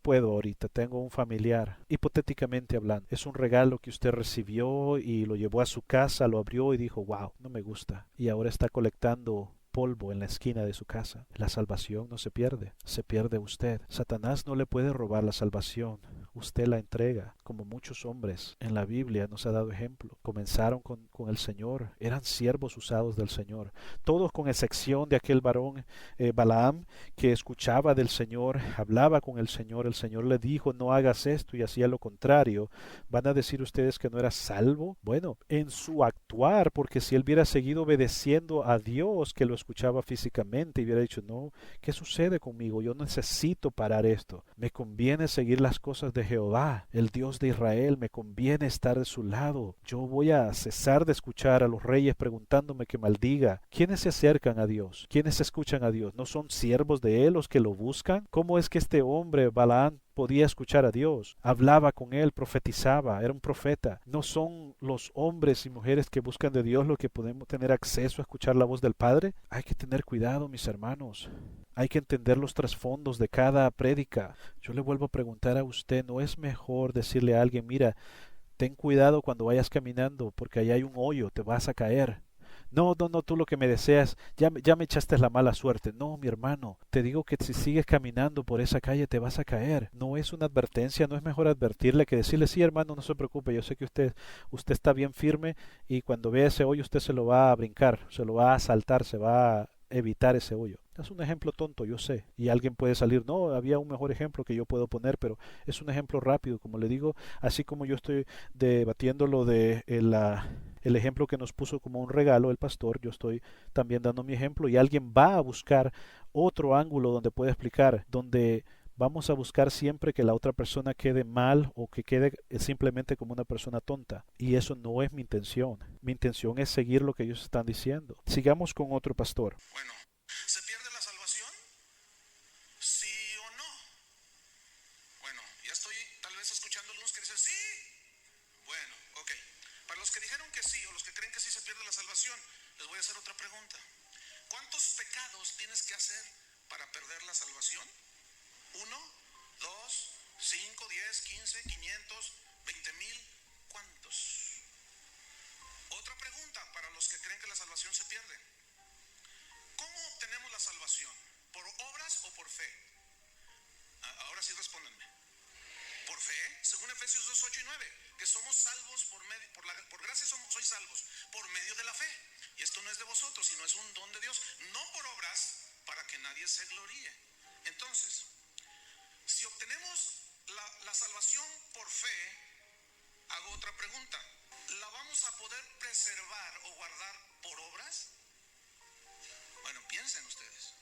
puedo ahorita, tengo un familiar, hipotéticamente hablando. Es un regalo que usted recibió y lo llevó a su casa, lo abrió y dijo, wow, no me gusta. Y ahora está colectando polvo en la esquina de su casa. La salvación no se pierde, se pierde usted. Satanás no le puede robar la salvación. Usted la entrega, como muchos hombres en la Biblia nos ha dado ejemplo. Comenzaron con el Señor, eran siervos usados del Señor. Todos con excepción de aquel varón Balaam, que escuchaba del Señor, hablaba con el Señor le dijo, no hagas esto y hacía lo contrario. ¿Van a decir ustedes que no era salvo? Bueno, en su actuar, porque si él hubiera seguido obedeciendo a Dios, que lo escuchaba físicamente y hubiera dicho, no, ¿qué sucede conmigo? Yo necesito parar esto. Me conviene seguir las cosas de Jehová, el Dios de Israel, me conviene estar de su lado. Yo voy a cesar de escuchar a los reyes preguntándome que maldiga. ¿Quiénes se acercan a Dios? ¿Quiénes escuchan a Dios? ¿No son siervos de él los que lo buscan? ¿Cómo es que este hombre, Balaam, podía escuchar a Dios? Hablaba con él, profetizaba, era un profeta. ¿No son los hombres y mujeres que buscan de Dios los que podemos tener acceso a escuchar la voz del Padre? Hay que tener cuidado, mis hermanos. Hay que entender los trasfondos de cada prédica. Yo le vuelvo a preguntar a usted, ¿no es mejor decirle a alguien, mira, ten cuidado cuando vayas caminando porque ahí hay un hoyo, te vas a caer? No, tú lo que me deseas, ya me echaste la mala suerte. No, mi hermano, te digo que si sigues caminando por esa calle te vas a caer. No es una advertencia, no es mejor advertirle que decirle, sí, hermano, no se preocupe, yo sé que usted está bien firme y cuando vea ese hoyo usted se lo va a brincar, se lo va a saltar, se va a evitar ese hoyo. Es un ejemplo tonto, yo sé, y alguien puede salir, no, había un mejor ejemplo que yo puedo poner, pero es un ejemplo rápido, como le digo, así como yo estoy debatiendo lo de el ejemplo que nos puso como un regalo el pastor, yo estoy también dando mi ejemplo y alguien va a buscar otro ángulo donde pueda explicar, donde vamos a buscar siempre que la otra persona quede mal o que quede simplemente como una persona tonta. Y eso no es mi intención. Mi intención es seguir lo que ellos están diciendo. Sigamos con otro pastor. Bueno, ¿se pierde la salvación? ¿Sí o no? Bueno, ya estoy tal vez escuchando algunos que dicen sí. Bueno, ok. Para los que dijeron que sí o los que creen que sí se pierde la salvación, les voy a hacer otra pregunta. ¿Cuántos pecados tienes que hacer para perder la salvación? 1, 2, 5, 10, 15, 500, 20,000. ¿Cuántos? Otra pregunta para los que creen que la salvación se pierde. ¿Cómo obtenemos la salvación? ¿Por obras o por fe? Ahora sí respóndanme. ¿Por fe? Según Efesios 2, 8 y 9, que somos salvos por gracia sois salvos por medio de la fe. Y esto no es de vosotros, sino es un don de Dios, no por obras para que nadie se gloríe. Entonces, si obtenemos la salvación por fe, hago otra pregunta. ¿La vamos a poder preservar o guardar por obras? Bueno, piensen ustedes.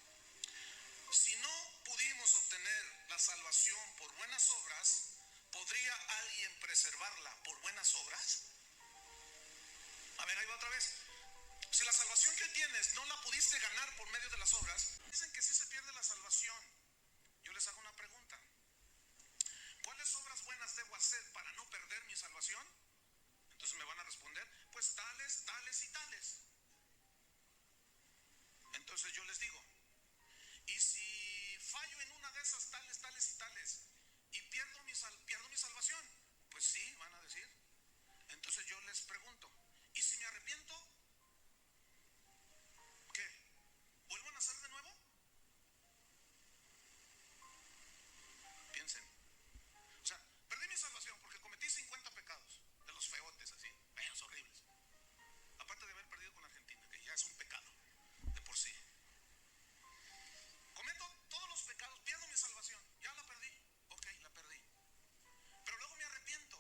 Si no pudimos obtener la salvación por buenas obras, ¿podría alguien preservarla por buenas obras? A ver, ahí va otra vez. Si la salvación que tienes no la pudiste ganar por medio de las obras, dicen que sí se pierde la salvación. Yo les hago una pregunta. ¿Cuáles obras buenas debo hacer para no perder mi salvación? Entonces me van a responder, pues tales, tales y tales. Entonces yo les digo, ¿y si fallo en una de esas tales, tales y tales y pierdo mi salvación? Pues sí, van a decir. Entonces yo les pregunto, ¿y si me arrepiento? ¿Qué? ¿Vuelvo a nacer de nuevo? Piensen. O sea, perdí mi salvación porque cometí 50 pecados, de los feotes así, feos, horribles. Aparte de haber perdido con Argentina, que ya es un pecado de por sí. Cometo todos los pecados, pierdo mi salvación, ya la perdí. Ok, la perdí. Pero luego me arrepiento.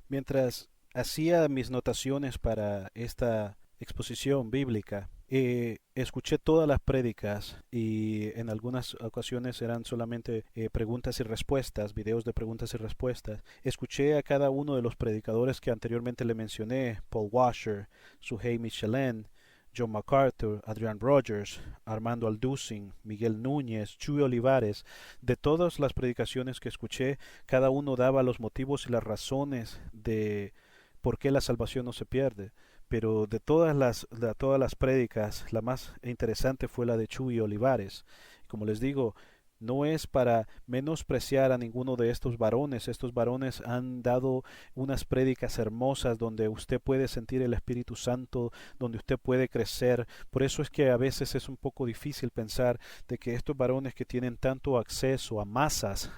Mientras hacía mis notaciones para esta exposición bíblica, escuché todas las prédicas y en algunas ocasiones eran solamente preguntas y respuestas, videos de preguntas y respuestas. Escuché a cada uno de los predicadores que anteriormente le mencioné, Paul Washer, Suhey Michelin, John MacArthur, Adrian Rogers, Armando Alducin, Miguel Núñez, Chuy Olivares. De todas las predicaciones que escuché, cada uno daba los motivos y las razones de por qué la salvación no se pierde. Pero de todas las prédicas, la más interesante fue la de Chuy Olivares. Como les digo, no es para menospreciar a ninguno de estos varones. Estos varones han dado unas prédicas hermosas donde usted puede sentir el Espíritu Santo, donde usted puede crecer. Por eso es que a veces es un poco difícil pensar de que estos varones que tienen tanto acceso a masas,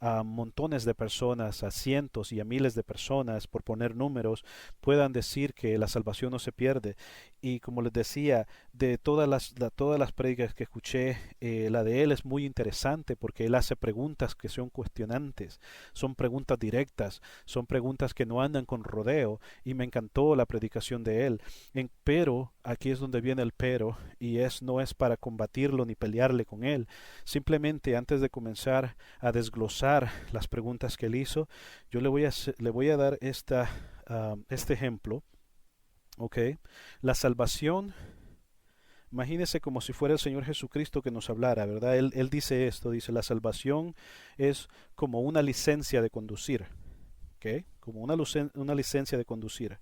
a montones de personas, a cientos y a miles de personas, por poner números, puedan decir que la salvación no se pierde. Y como les decía, de todas las prédicas que escuché, la de él es muy interesante porque él hace preguntas que son cuestionantes, son preguntas directas, son preguntas que no andan con rodeo, y me encantó la predicación de él. Pero aquí es donde viene el pero, y no es para combatirlo ni pelearle con él. Simplemente antes de comenzar a desglosar las preguntas que él hizo, yo le voy a dar este ejemplo. ¿Ok? La salvación, imagínese como si fuera el Señor Jesucristo que nos hablara, ¿verdad? Él dice esto, dice, la salvación es como una licencia de conducir, ¿ok? Como una licencia de conducir.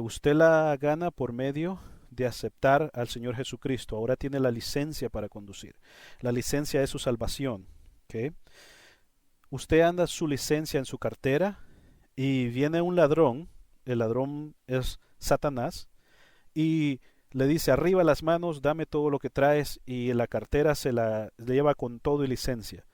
Usted la gana por medio de aceptar al Señor Jesucristo. Ahora tiene la licencia para conducir. La licencia es su salvación, ¿ok? Usted anda su licencia en su cartera y viene un ladrón, el ladrón es Satanás, y le dice, arriba las manos, dame todo lo que traes, y la cartera se la lleva con todo y licencia.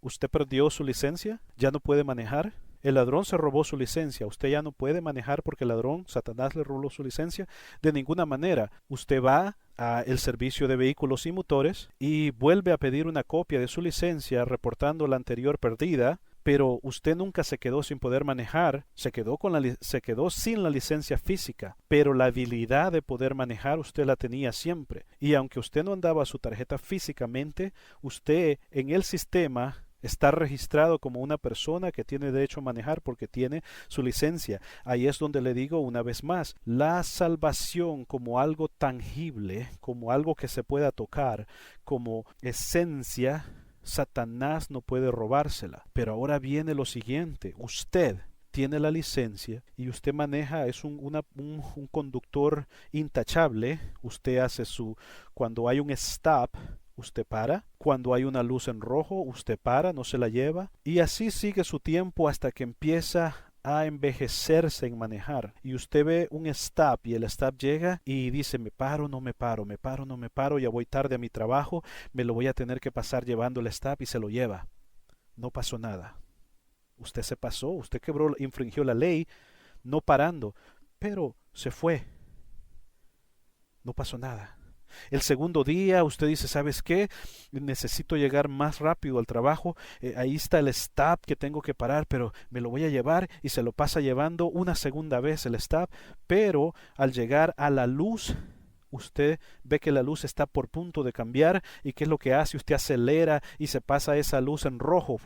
¿Usted perdió su licencia? ¿Ya no puede manejar? El ladrón se robó su licencia. ¿Usted ya no puede manejar porque el ladrón, Satanás, le robó su licencia? De ninguna manera. Usted va al servicio de vehículos y motores y vuelve a pedir una copia de su licencia reportando la anterior perdida, pero usted nunca se quedó sin poder manejar, se quedó sin la licencia física, pero la habilidad de poder manejar usted la tenía siempre. Y aunque usted no andaba su tarjeta físicamente, usted en el sistema está registrado como una persona que tiene derecho a manejar porque tiene su licencia. Ahí es donde le digo una vez más, la salvación como algo tangible, como algo que se pueda tocar, como esencia, Satanás no puede robársela. Pero ahora viene lo siguiente, usted tiene la licencia y usted maneja, es un conductor intachable. Usted hace cuando hay un stop, usted para. Cuando hay una luz en rojo, usted para, no se la lleva. Y así sigue su tiempo hasta que empieza a envejecerse en manejar. Y usted ve un stop y el stop llega y dice, me paro, no me paro, me paro, no me paro, ya voy tarde a mi trabajo, me lo voy a tener que pasar llevando el stop, y se lo lleva. No pasó nada. Usted se pasó, usted infringió la ley no parando, pero se fue. No pasó nada. El segundo día usted dice, ¿sabes qué? Necesito llegar más rápido al trabajo. Ahí está el stop que tengo que parar, pero me lo voy a llevar y se lo pasa llevando una segunda vez el stop. Pero al llegar a la luz, usted ve que la luz está por punto de cambiar y ¿qué es lo que hace? Usted acelera y se pasa esa luz en rojo.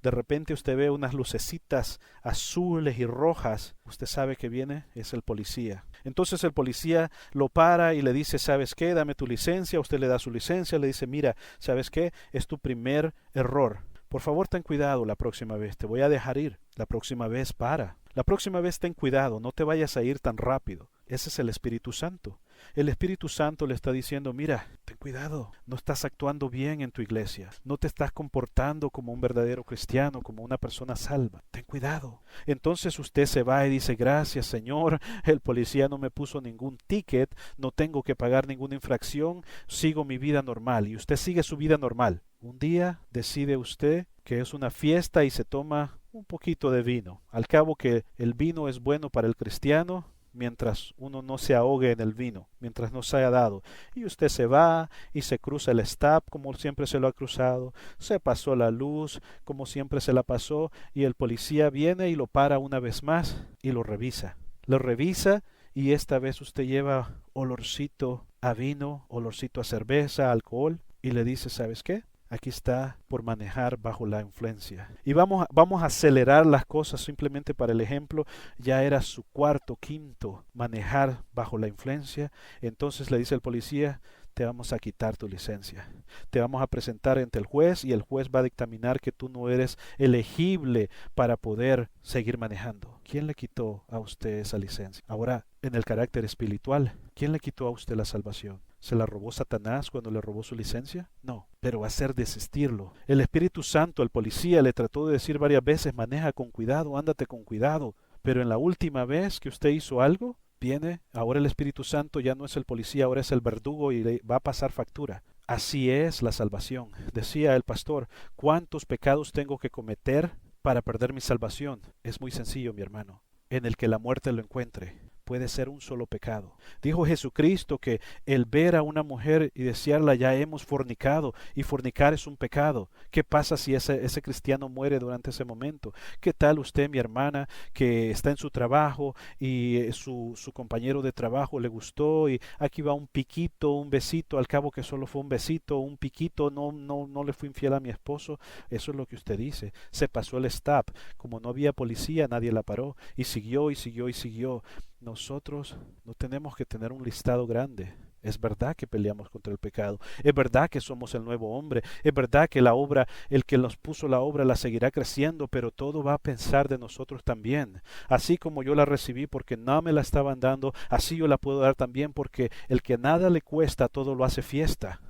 De repente usted ve unas lucecitas azules y rojas. Usted sabe que viene, es el policía. Entonces el policía lo para y le dice, ¿sabes qué? Dame tu licencia. Usted le da su licencia, le dice, mira, ¿sabes qué? Es tu primer error. Por favor, ten cuidado la próxima vez. Te voy a dejar ir. La próxima vez para. La próxima vez ten cuidado. No te vayas a ir tan rápido. Ese es el Espíritu Santo. El Espíritu Santo le está diciendo, mira, ten cuidado, no estás actuando bien en tu iglesia, no te estás comportando como un verdadero cristiano, como una persona salva, ten cuidado. Entonces usted se va y dice, gracias Señor, el policía no me puso ningún ticket, no tengo que pagar ninguna infracción, sigo mi vida normal. Y usted sigue su vida normal. Un día decide usted que es una fiesta y se toma un poquito de vino. Al cabo que el vino es bueno para el cristiano, mientras uno no se ahogue en el vino, mientras no se haya dado. Y usted se va y se cruza el stop como siempre se lo ha cruzado, se pasó la luz como siempre se la pasó y el policía viene y lo para una vez más y lo revisa. Lo revisa y esta vez usted lleva olorcito a vino, olorcito a cerveza, alcohol y le dice, ¿sabes qué? Aquí está por manejar bajo la influencia. Y vamos a acelerar las cosas simplemente para el ejemplo. Ya era su cuarto, quinto manejar bajo la influencia. Entonces le dice el policía, te vamos a quitar tu licencia. Te vamos a presentar ante el juez y el juez va a dictaminar que tú no eres elegible para poder seguir manejando. ¿Quién le quitó a usted esa licencia? Ahora, en el carácter espiritual, ¿quién le quitó a usted la salvación? ¿Se la robó Satanás cuando le robó su licencia? No, pero va a hacer desistirlo. El Espíritu Santo, el policía, le trató de decir varias veces, maneja con cuidado, ándate con cuidado. Pero en la última vez que usted hizo algo, viene, ahora el Espíritu Santo ya no es el policía, ahora es el verdugo y le va a pasar factura. Así es la salvación. Decía el pastor, ¿cuántos pecados tengo que cometer para perder mi salvación? Es muy sencillo, mi hermano. En el que la muerte lo encuentre. Puede ser un solo pecado. Dijo Jesucristo que el ver a una mujer y desearla ya hemos fornicado y fornicar es un pecado. ¿Qué pasa si ese cristiano muere durante ese momento? ¿Qué tal usted, mi hermana, que está en su trabajo y su compañero de trabajo le gustó y aquí va un piquito, un besito, al cabo que solo fue un besito, un piquito, no le fui infiel a mi esposo? Eso es lo que usted dice. Se pasó el stop. Como no había policía, nadie la paró y siguió y siguió y siguió. Nosotros no tenemos que tener un listado grande. Es verdad que peleamos contra el pecado. Es verdad que somos el nuevo hombre. Es verdad que la obra, el que nos puso la obra la seguirá creciendo, pero todo va a pensar de nosotros también. Así como yo la recibí porque no me la estaban dando, así yo la puedo dar también porque el que nada le cuesta, todo lo hace fiesta.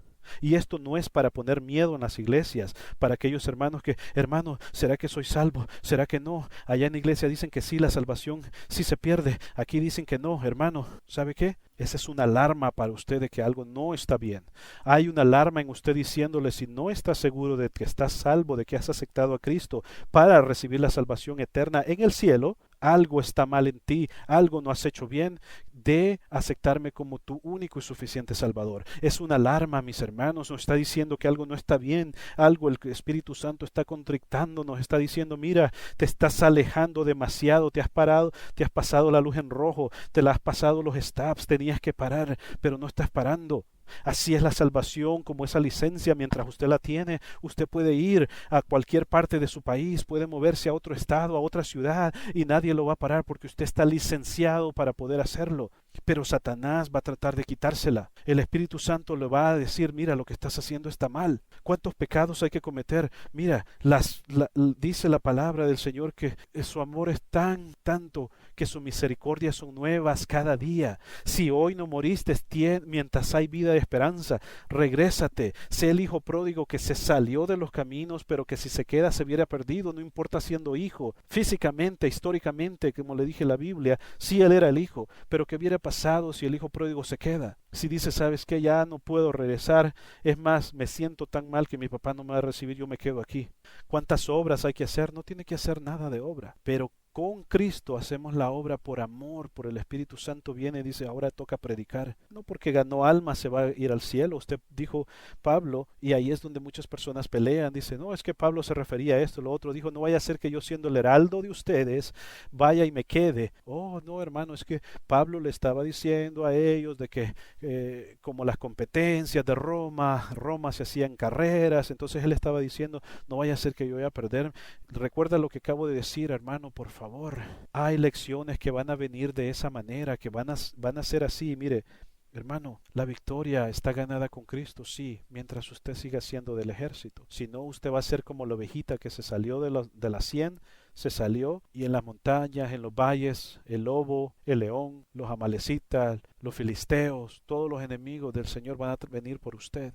Y esto no es para poner miedo en las iglesias, para aquellos hermanos que, hermano, ¿será que soy salvo? ¿Será que no? Allá en la iglesia dicen que sí, la salvación sí se pierde. Aquí dicen que no, hermano. ¿Sabe qué? Esa es una alarma para usted de que algo no está bien. Hay una alarma en usted diciéndole si no está seguro de que estás salvo, de que has aceptado a Cristo para recibir la salvación eterna en el cielo, algo está mal en ti, algo no has hecho bien, de aceptarme como tu único y suficiente Salvador. Es una alarma, mis hermanos, nos está diciendo que algo no está bien, algo el Espíritu Santo está contrictando, nos está diciendo, mira, te estás alejando demasiado, te has pasado la luz en rojo, te la has pasado los stops, tenías que parar, pero no estás parando. Así es la salvación, como esa licencia, mientras usted la tiene, usted puede ir a cualquier parte de su país, puede moverse a otro estado, a otra ciudad, y nadie lo va a parar porque usted está licenciado para poder hacerlo. Pero Satanás va a tratar de quitársela. El Espíritu Santo le va a decir, mira, lo que estás haciendo está mal. ¿Cuántos pecados hay que cometer? Mira, dice la palabra del Señor que su amor es tanto, que sus misericordias son nuevas cada día. Si hoy no moriste, mientras hay vida y esperanza, regrésate. Sé el hijo pródigo que se salió de los caminos, pero que si se queda se hubiera perdido, no importa siendo hijo. Físicamente, históricamente, como le dije en la Biblia, sí él era el hijo, pero que hubiera pasado si el hijo pródigo se queda. Si dice, ¿sabes qué? Ya no puedo regresar. Es más, me siento tan mal que mi papá no me va a recibir, yo me quedo aquí. ¿Cuántas obras hay que hacer? No tiene que hacer nada de obra. Pero Con Cristo hacemos la obra por amor, por el Espíritu Santo viene y dice, ahora toca predicar. No porque ganó alma se va a ir al cielo. Usted dijo Pablo, y ahí es donde muchas personas pelean. Dice, no, es que Pablo se refería a esto, lo otro. Dijo, no vaya a ser que yo siendo el heraldo de ustedes, vaya y me quede. Oh, no, hermano, es que Pablo le estaba diciendo a ellos de que como las competencias de Roma se hacían carreras. Entonces él estaba diciendo, no vaya a ser que yo vaya a perder. Recuerda lo que acabo de decir, hermano, por favor. Hay lecciones que van a venir de esa manera, que van a ser así. Mire, hermano, la victoria está ganada con Cristo, sí, mientras usted siga siendo del ejército. Si no, usted va a ser como la ovejita que se salió de la cien, se salió, y en las montañas, en los valles, el lobo, el león, los amalecitas, los filisteos, todos los enemigos del Señor van a venir por usted.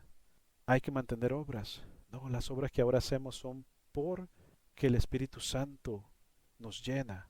Hay que mantener obras. No, las obras que ahora hacemos son porque el Espíritu Santo nos llena.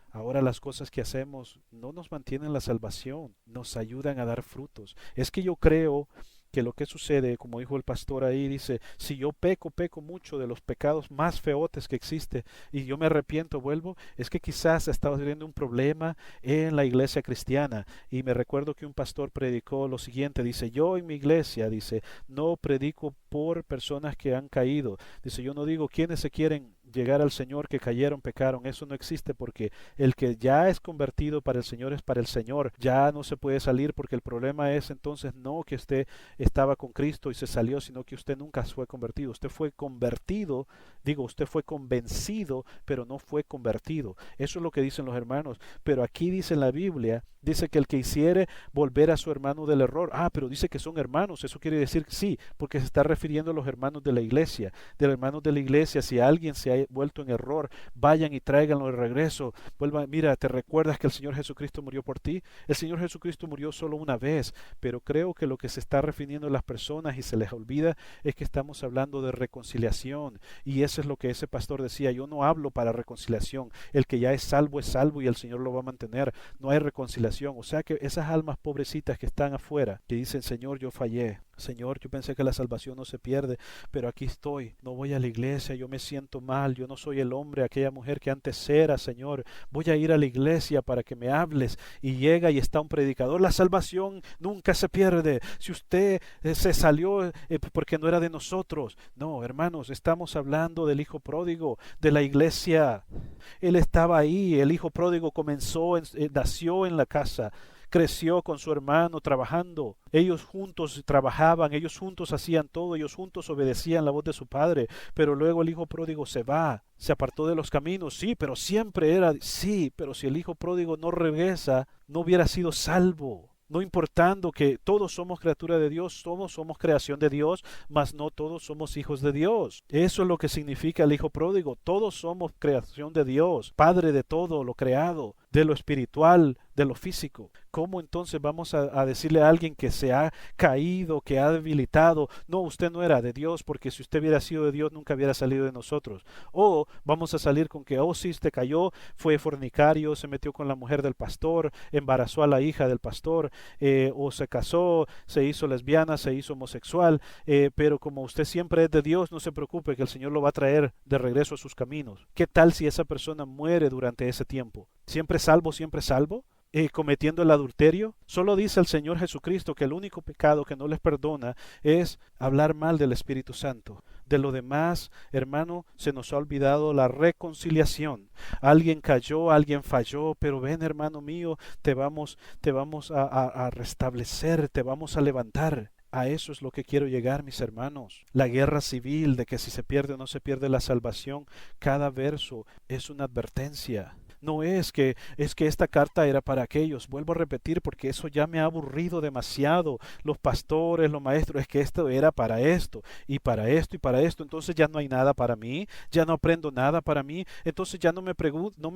Ahora las cosas que hacemos no nos mantienen la salvación, nos ayudan a dar frutos. Es que yo creo que lo que sucede, como dijo el pastor ahí, dice, si yo peco mucho de los pecados más feotes que existe y yo me arrepiento, vuelvo, es que quizás estaba teniendo un problema en la iglesia cristiana. Y me recuerdo que un pastor predicó lo siguiente, dice, yo en mi iglesia, dice, no predico por personas que han caído. Dice, yo no digo quiénes se quieren llegar al Señor que cayeron, pecaron. Eso no existe, porque el que ya es convertido para el Señor es para el Señor. Ya no se puede salir, porque el problema es entonces no que usted estaba con Cristo y se salió, sino que usted nunca fue convertido. Usted fue convertido, usted fue convencido, pero no fue convertido. Eso es lo que dicen los hermanos. Pero aquí dice en la Biblia, dice que el que hiciere volver a su hermano del error. Pero dice que son hermanos. Eso quiere decir que sí, porque se está refiriendo a los hermanos de la iglesia. De los hermanos de la iglesia, si alguien se ha vuelto en error, vayan y tráiganlo de regreso. Vuelvan, mira, ¿te recuerdas que el Señor Jesucristo murió por ti? El Señor Jesucristo murió solo una vez, pero creo que lo que se está refiriendo a las personas y se les olvida es que estamos hablando de reconciliación, y eso es lo que ese pastor decía. Yo no hablo para reconciliación. El que ya es salvo y el Señor lo va a mantener. No hay reconciliación. O sea que esas almas pobrecitas que están afuera, que dicen, Señor, yo fallé. Señor, yo pensé que la salvación no se pierde, pero aquí estoy, no voy a la iglesia, yo me siento mal, yo no soy el hombre, aquella mujer que antes era, Señor, voy a ir a la iglesia para que me hables. Y llega y está un predicador, la salvación nunca se pierde, si usted se salió porque no era de nosotros. No, hermanos, estamos hablando del hijo pródigo, de la iglesia. Él estaba ahí, el hijo pródigo nació en la casa, creció con su hermano trabajando. Ellos juntos trabajaban, ellos juntos hacían todo, ellos juntos obedecían la voz de su padre. Pero luego el hijo pródigo se va, se apartó de los caminos. Sí, pero siempre era, sí, pero si el hijo pródigo no regresa, no hubiera sido salvo. No importando que todos somos criatura de Dios, todos somos creación de Dios, mas no todos somos hijos de Dios. Eso es lo que significa el hijo pródigo. Todos somos creación de Dios, Padre de todo lo creado, de lo espiritual, de lo físico. ¿Cómo entonces vamos a decirle a alguien que se ha caído, que ha debilitado, no, usted no era de Dios, porque si usted hubiera sido de Dios nunca hubiera salido de nosotros? O vamos a salir con que, oh sí, usted cayó, fue fornicario, se metió con la mujer del pastor, embarazó a la hija del pastor, o se casó, se hizo lesbiana, se hizo homosexual, pero como usted siempre es de Dios, no se preocupe, que el Señor lo va a traer de regreso a sus caminos. ¿Qué tal si esa persona muere durante ese tiempo? ¿Siempre salvo, siempre salvo? Cometiendo el adulterio. Solo dice el Señor Jesucristo que el único pecado que no les perdona es hablar mal del Espíritu Santo. De lo demás, hermano, se nos ha olvidado la reconciliación. Alguien cayó, alguien falló, pero ven, hermano mío, te vamos a restablecer, te vamos a levantar. A eso es lo que quiero llegar, mis hermanos. La guerra civil de que si se pierde o no se pierde la salvación, cada verso es una advertencia. No es que esta carta era para aquellos. Vuelvo a repetir, porque eso ya me ha aburrido demasiado. Los pastores, los maestros, es que esto era para esto, y para esto, y para esto. Entonces ya no hay nada para mí, ya no aprendo nada para mí. Entonces ya no me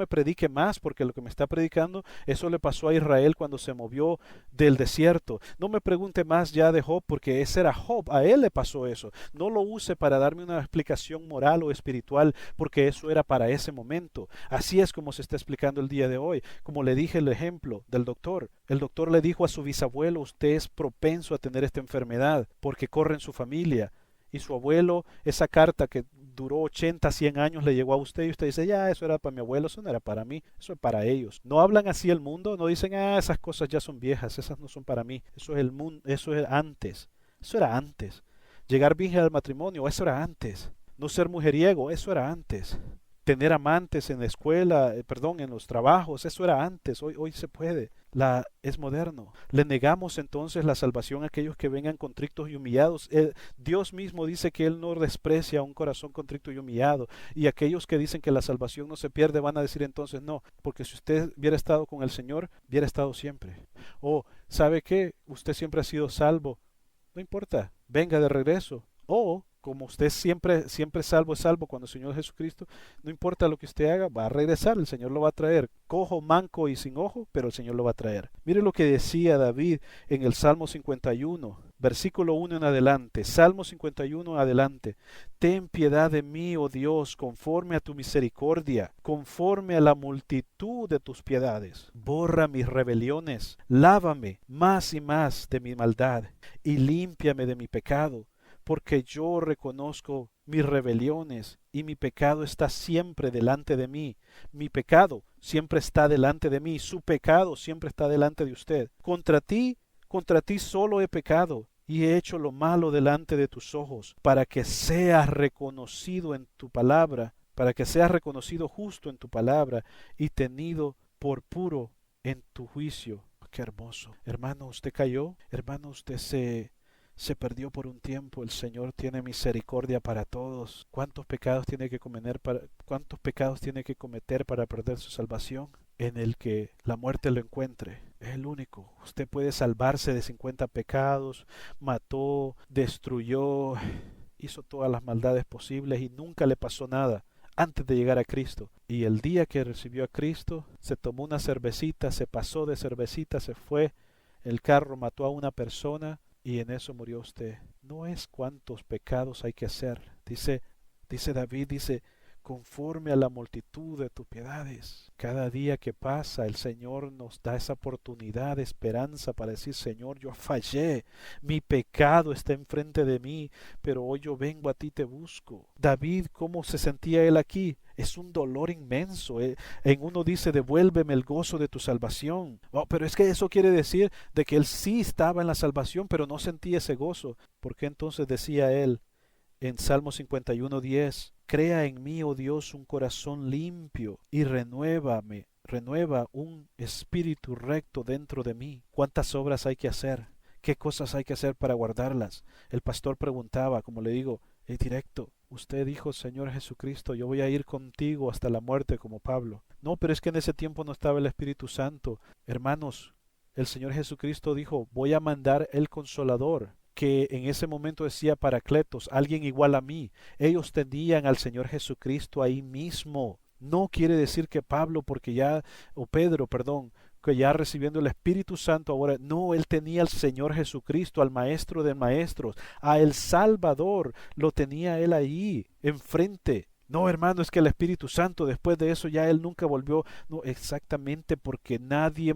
predique más, porque lo que me está predicando, eso le pasó a Israel cuando se movió del desierto. No me pregunte más ya de Job, porque ese era Job, a él le pasó eso. No lo use para darme una explicación moral o espiritual, porque eso era para ese momento. Así es como se está explicando el día de hoy. Como le dije el ejemplo del doctor. El doctor le dijo a su bisabuelo, usted es propenso a tener esta enfermedad porque corre en su familia. Y su abuelo, esa carta que duró 80, 100 años, le llegó a usted y usted dice, ya, eso era para mi abuelo, eso no era para mí, eso es para ellos. No hablan así el mundo, no dicen, esas cosas ya son viejas, esas no son para mí, eso es el mundo, eso es antes, eso era antes. Llegar virgen al matrimonio, eso era antes. No ser mujeriego, eso era antes. Tener amantes en la escuela, en los trabajos, eso era antes, hoy se puede. Es moderno. Le negamos entonces la salvación a aquellos que vengan contritos y humillados. Dios mismo dice que Él no desprecia un corazón contrito y humillado. Y aquellos que dicen que la salvación no se pierde van a decir entonces no, porque si usted hubiera estado con el Señor, hubiera estado siempre. O, ¿sabe qué? Usted siempre ha sido salvo. No importa, venga de regreso. O, como usted siempre es salvo cuando el Señor Jesucristo, no importa lo que usted haga, va a regresar, el Señor lo va a traer, cojo, manco y sin ojo, pero el Señor lo va a traer. Mire lo que decía David en el Salmo 51, versículo 1 en adelante, Salmo 51 en adelante. Ten piedad de mí, oh Dios, conforme a tu misericordia, conforme a la multitud de tus piedades. Borra mis rebeliones, lávame más y más de mi maldad, y límpiame de mi pecado, porque yo reconozco mis rebeliones y mi pecado está siempre delante de mí. Mi pecado siempre está delante de mí, su pecado siempre está delante de usted. Contra ti solo he pecado y he hecho lo malo delante de tus ojos, para que seas reconocido en tu palabra, para que seas reconocido justo en tu palabra y tenido por puro en tu juicio. Qué hermoso. Hermano, usted cayó, hermano, usted se perdió por un tiempo. El Señor tiene misericordia para todos. ¿Cuántos pecados tiene que cometer para perder su salvación? En el que la muerte lo encuentre. Es el único. Usted puede salvarse de 50 pecados, mató, destruyó, hizo todas las maldades posibles y nunca le pasó nada antes de llegar a Cristo. Y el día que recibió a Cristo, se tomó una cervecita, se pasó de cervecita, se fue, el carro mató a una persona, y en eso murió usted. No es cuántos pecados hay que hacer. Dice David, conforme a la multitud de tus piedades. Cada día que pasa, el Señor nos da esa oportunidad de esperanza para decir, Señor, yo fallé, mi pecado está enfrente de mí, pero hoy yo vengo a ti, te busco. David, ¿cómo se sentía él aquí? Es un dolor inmenso. En uno dice, devuélveme el gozo de tu salvación. Oh, pero es que eso quiere decir de que él sí estaba en la salvación, pero no sentía ese gozo. ¿Por qué entonces decía él en Salmo 51:10, crea en mí, oh Dios, un corazón limpio y renueva un espíritu recto dentro de mí? ¿Cuántas obras hay que hacer? ¿Qué cosas hay que hacer para guardarlas? El pastor preguntaba, como le digo, es directo. Usted dijo, Señor Jesucristo, yo voy a ir contigo hasta la muerte como Pablo. No, pero es que en ese tiempo no estaba el Espíritu Santo. Hermanos, el Señor Jesucristo dijo, voy a mandar el Consolador, que en ese momento decía Paracletos, alguien igual a mí. Ellos tenían al Señor Jesucristo ahí mismo. No quiere decir que Pedro, que ya recibiendo el Espíritu Santo ahora, no, él tenía al Señor Jesucristo, al Maestro de Maestros, a el Salvador, lo tenía él ahí, enfrente. No, hermano, es que el Espíritu Santo, después de eso ya él nunca volvió. No, exactamente, porque nadie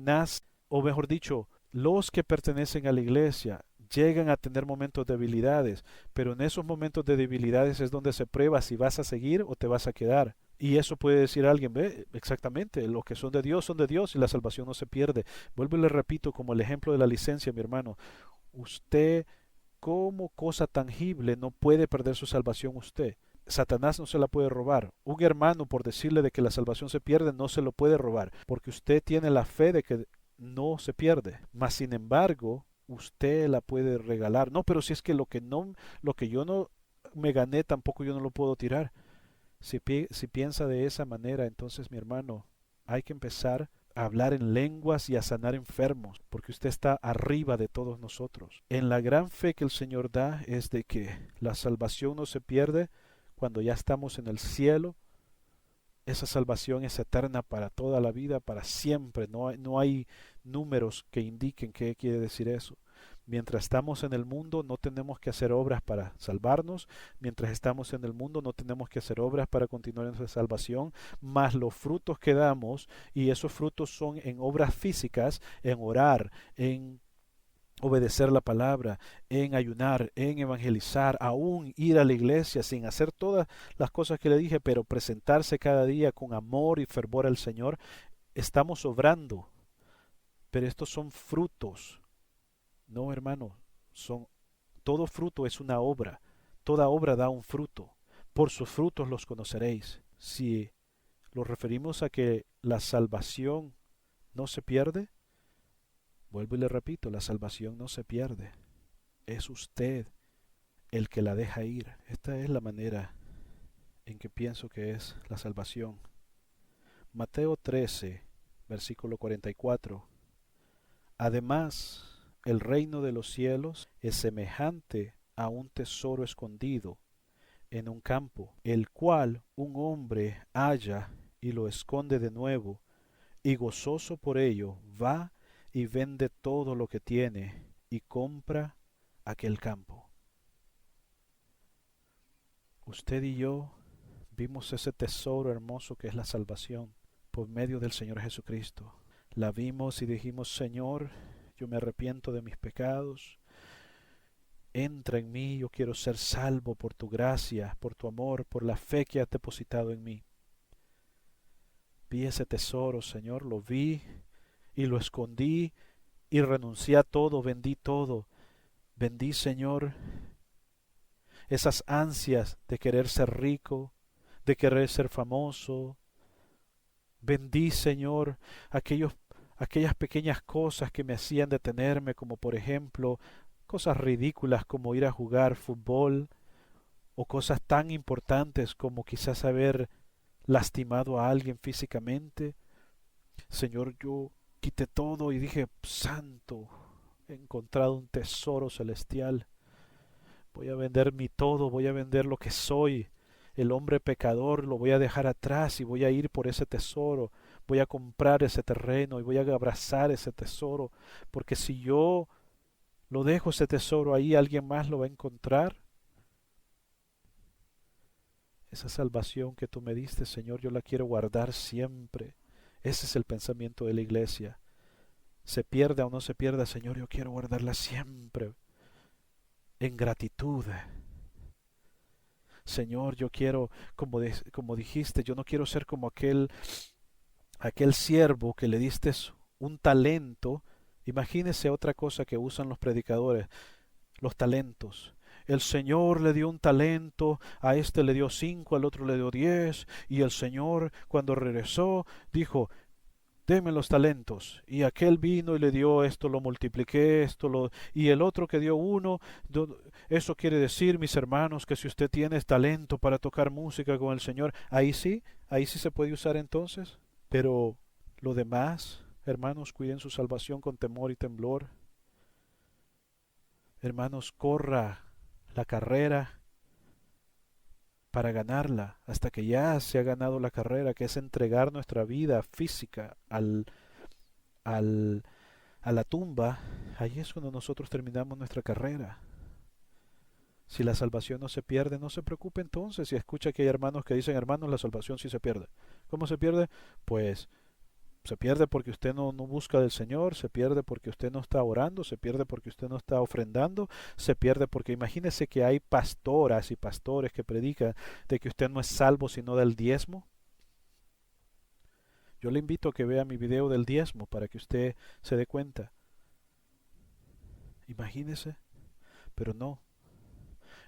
nace, o mejor dicho, los que pertenecen a la iglesia llegan a tener momentos de debilidades, pero en esos momentos de debilidades es donde se prueba si vas a seguir o te vas a quedar. Y eso puede decir alguien, ve, exactamente, los que son de Dios y la salvación no se pierde. Vuelvo y le repito, como el ejemplo de la licencia, mi hermano, usted como cosa tangible no puede perder su salvación usted. Satanás no se la puede robar. Un hermano, por decirle de que la salvación se pierde, no se lo puede robar, porque usted tiene la fe de que no se pierde. Mas sin embargo, usted la puede regalar. No, pero si es que lo que yo no me gané, tampoco yo no lo puedo tirar. Si piensa de esa manera, entonces, mi hermano, hay que empezar a hablar en lenguas y a sanar enfermos, porque usted está arriba de todos nosotros. En la gran fe que el Señor da es de que la salvación no se pierde cuando ya estamos en el cielo. Esa salvación es eterna para toda la vida, para siempre. No hay números que indiquen qué quiere decir eso. Mientras estamos en el mundo no tenemos que hacer obras para salvarnos. Mientras estamos en el mundo no tenemos que hacer obras para continuar en nuestra salvación. Más los frutos que damos, y esos frutos son en obras físicas, en orar, en obedecer la palabra, en ayunar, en evangelizar, aún ir a la iglesia sin hacer todas las cosas que le dije, pero presentarse cada día con amor y fervor al Señor, estamos obrando. Pero estos son frutos. No, hermano, todo fruto es una obra. Toda obra da un fruto. Por sus frutos los conoceréis. Si lo referimos a que la salvación no se pierde, vuelvo y le repito, la salvación no se pierde. Es usted el que la deja ir. Esta es la manera en que pienso que es la salvación. Mateo 13, versículo 44. Además, el reino de los cielos es semejante a un tesoro escondido en un campo, el cual un hombre halla y lo esconde de nuevo, y gozoso por ello va y vende todo lo que tiene y compra aquel campo. Usted y yo vimos ese tesoro hermoso que es la salvación por medio del Señor Jesucristo. La vimos y dijimos: Señor, yo me arrepiento de mis pecados, entra en mí, yo quiero ser salvo por tu gracia, por tu amor, por la fe que has depositado en mí. Vi ese tesoro, Señor, lo vi y lo escondí y renuncié a todo, vendí todo. Vendí, Señor, esas ansias de querer ser rico, de querer ser famoso. Vendí, Señor, aquellas pequeñas cosas que me hacían detenerme, como por ejemplo cosas ridículas como ir a jugar fútbol, o cosas tan importantes como quizás haber lastimado a alguien físicamente. Señor, yo quité todo y dije: Santo, he encontrado un tesoro celestial. Voy a vender mi todo, voy a vender lo que soy. El hombre pecador lo voy a dejar atrás y voy a ir por ese tesoro. Voy a comprar ese terreno y voy a abrazar ese tesoro. Porque si yo lo dejo ese tesoro ahí, alguien más lo va a encontrar. Esa salvación que tú me diste, Señor, yo la quiero guardar siempre. Ese es el pensamiento de la iglesia. Se pierda o no se pierda, Señor, yo quiero guardarla siempre en gratitud. Señor, yo quiero, como dijiste, yo no quiero ser como aquel siervo que le diste un talento. Imagínese otra cosa que usan los predicadores: los talentos. El Señor le dio un talento, a este le dio 5, al otro le dio 10, y el Señor, cuando regresó, dijo: deme los talentos. Y aquel vino y le dio: esto lo multipliqué, y el otro que dio 1. Eso quiere decir, mis hermanos, que si usted tiene talento para tocar música con el Señor, ahí sí se puede usar entonces. Pero lo demás, hermanos, cuiden su salvación con temor y temblor. Hermanos, corra la carrera para ganarla, hasta que ya se ha ganado la carrera, que es entregar nuestra vida física a la tumba. Ahí es cuando nosotros terminamos nuestra carrera. Si la salvación no se pierde, no se preocupe entonces. Si escucha que hay hermanos que dicen: hermanos, la salvación sí se pierde. ¿Cómo se pierde? Pues se pierde porque usted no busca del Señor, se pierde porque usted no está orando, se pierde porque usted no está ofrendando, se pierde porque imagínese que hay pastoras y pastores que predican de que usted no es salvo sino del diezmo. Yo le invito a que vea mi video del diezmo para que usted se dé cuenta. Imagínese, pero no.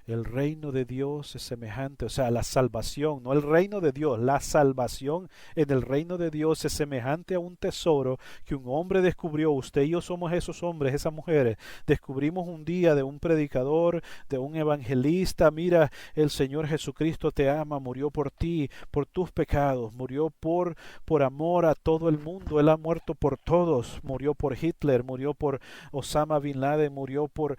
El reino de Dios es semejante, o sea, la salvación, no el reino de Dios, la salvación en el reino de Dios es semejante a un tesoro que un hombre descubrió. Usted y yo somos esos hombres, esas mujeres. Descubrimos un día de un predicador, de un evangelista: mira, el Señor Jesucristo te ama, murió por ti, por tus pecados, murió por amor a todo el mundo. Él ha muerto por todos, murió por Hitler, murió por Osama Bin Laden, murió por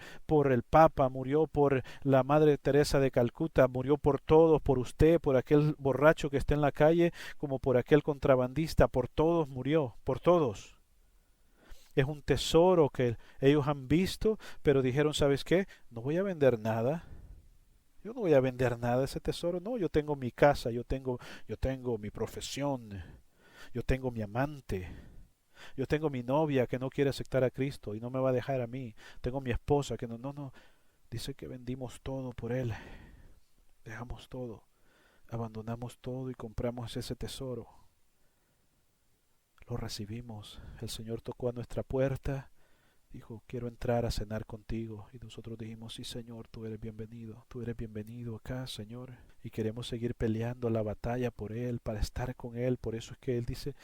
el Papa, murió por la Madre Teresa de Calcuta, murió por todos, por usted, por aquel borracho que está en la calle, como por aquel contrabandista. Por todos murió, por todos. Es un tesoro que ellos han visto, pero dijeron: ¿sabes qué? No voy a vender nada. Yo no voy a vender nada de ese tesoro. No, yo tengo mi casa, yo tengo mi profesión, yo tengo mi amante. Yo tengo mi novia que no quiere aceptar a Cristo y no me va a dejar a mí. Tengo mi esposa que no. Dice que vendimos todo por Él. Dejamos todo. Abandonamos todo y compramos ese tesoro. Lo recibimos. El Señor tocó a nuestra puerta. Dijo, quiero entrar a cenar contigo. Y nosotros dijimos, sí Señor, tú eres bienvenido acá, Señor. Y queremos seguir peleando la batalla por Él, para estar con Él. Por eso es que Él dice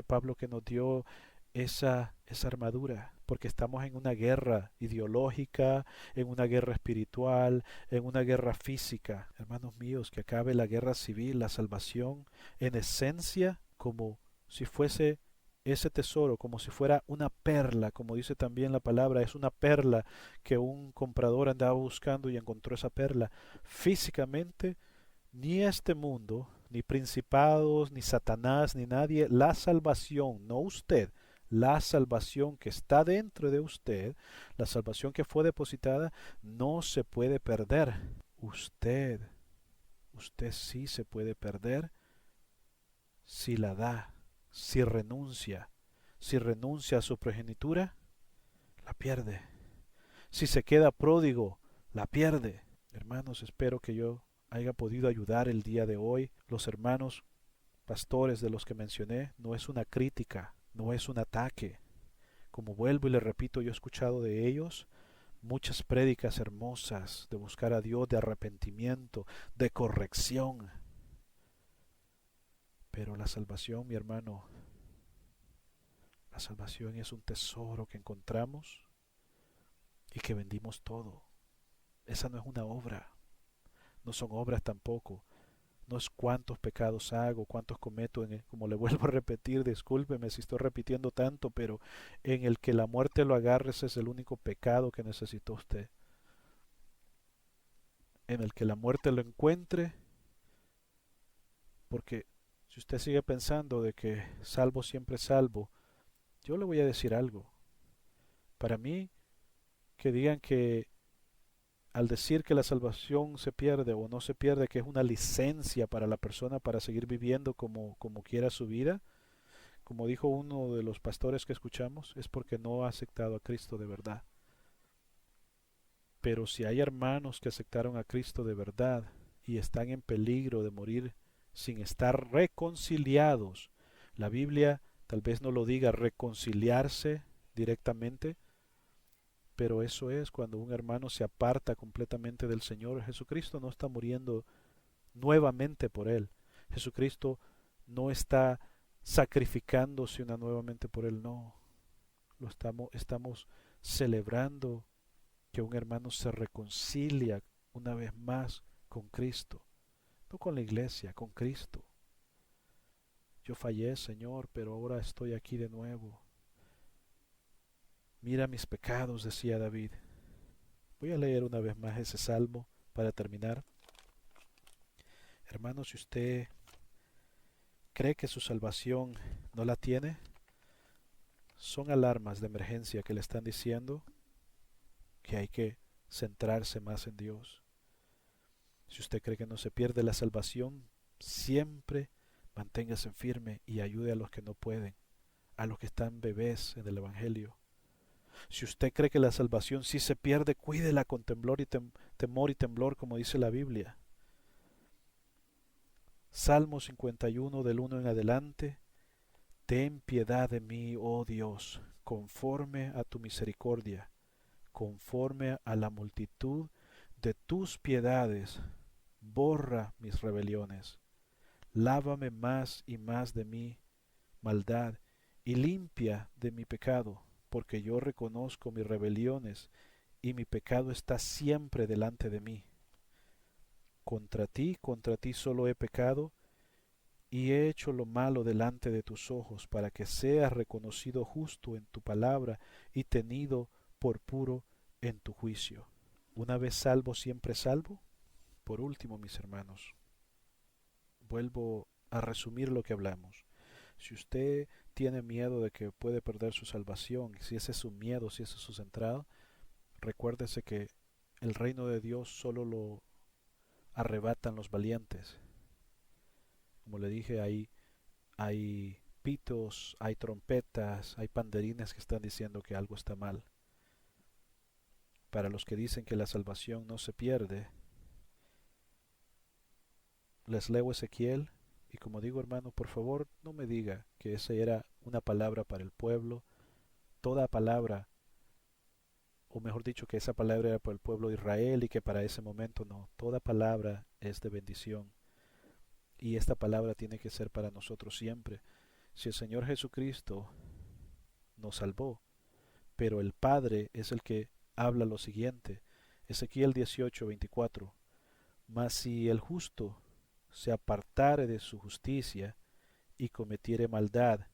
Pablo que nos dio esa armadura, porque estamos en una guerra ideológica, en una guerra espiritual, en una guerra física. Hermanos míos, que acabe la guerra civil, la salvación, en esencia, como si fuese ese tesoro, como si fuera una perla, como dice también la palabra, es una perla que un comprador andaba buscando y encontró esa perla. Físicamente, ni este mundo, ni principados, ni Satanás, ni nadie, la salvación, no usted, la salvación que está dentro de usted, la salvación que fue depositada, no se puede perder. Usted sí se puede perder si la da, si renuncia. Si renuncia a su progenitura, la pierde. Si se queda pródigo, la pierde. Hermanos, espero que yo haya podido ayudar el día de hoy. Los hermanos pastores de los que mencioné, no es una crítica, no es un ataque. Como vuelvo y le repito, yo he escuchado de ellos muchas prédicas hermosas de buscar a Dios, de arrepentimiento, de corrección. Pero la salvación, mi hermano, la salvación es un tesoro que encontramos y que vendimos todo. Esa no es una obra, no son obras tampoco. No es cuántos pecados hago, cuántos cometo, como le vuelvo a repetir, discúlpeme si estoy repitiendo tanto, pero en el que la muerte lo agarre, ese es el único pecado que necesita usted. En el que la muerte lo encuentre, porque si usted sigue pensando de que salvo siempre salvo, yo le voy a decir algo. Para mí, que digan que al decir que la salvación se pierde o no se pierde, que es una licencia para la persona para seguir viviendo como quiera su vida, como dijo uno de los pastores que escuchamos, es porque no ha aceptado a Cristo de verdad. Pero si hay hermanos que aceptaron a Cristo de verdad y están en peligro de morir sin estar reconciliados, la Biblia tal vez no lo diga reconciliarse directamente, pero eso es cuando un hermano se aparta completamente del Señor. Jesucristo no está muriendo nuevamente por él. Jesucristo no está sacrificándose una nuevamente por él, no. Estamos celebrando que un hermano se reconcilia una vez más con Cristo, no con la iglesia, con Cristo. Yo fallé, Señor, pero ahora estoy aquí de nuevo. Mira mis pecados, decía David. Voy a leer una vez más ese salmo para terminar. Hermano, si usted cree que su salvación no la tiene, son alarmas de emergencia que le están diciendo que hay que centrarse más en Dios. Si usted cree que no se pierde la salvación, siempre manténgase firme y ayude a los que no pueden, a los que están bebés en el Evangelio. Si usted cree que la salvación sí se pierde, cuídela con temor y temblor, como dice la Biblia. Salmo 51 del 1 en adelante. Ten piedad de mí, oh Dios, conforme a tu misericordia, conforme a la multitud de tus piedades, borra mis rebeliones. Lávame más y más de mi maldad y limpia de mi pecado, porque yo reconozco mis rebeliones y mi pecado está siempre delante de mí. Contra ti solo he pecado y he hecho lo malo delante de tus ojos, para que seas reconocido justo en tu palabra y tenido por puro en tu juicio. Una vez salvo, siempre salvo. Por último, mis hermanos, vuelvo a resumir lo que hablamos. Si usted tiene miedo de que puede perder su salvación, si ese es su miedo, si ese es su centrado, recuérdese que el reino de Dios solo lo arrebatan los valientes. Como le dije, hay pitos, hay trompetas, hay panderines que están diciendo que algo está mal. Para los que dicen que la salvación no se pierde, les leo Ezequiel y como digo hermano, por favor no me diga que esa era una palabra para el pueblo. Toda palabra, o mejor dicho, que esa palabra era para el pueblo de Israel y que para ese momento no. Toda palabra es de bendición y esta palabra tiene que ser para nosotros siempre. Si el Señor Jesucristo nos salvó, pero el Padre es el que habla lo siguiente. Ezequiel 18:24. Mas si el justo se apartare de su justicia y cometiere maldad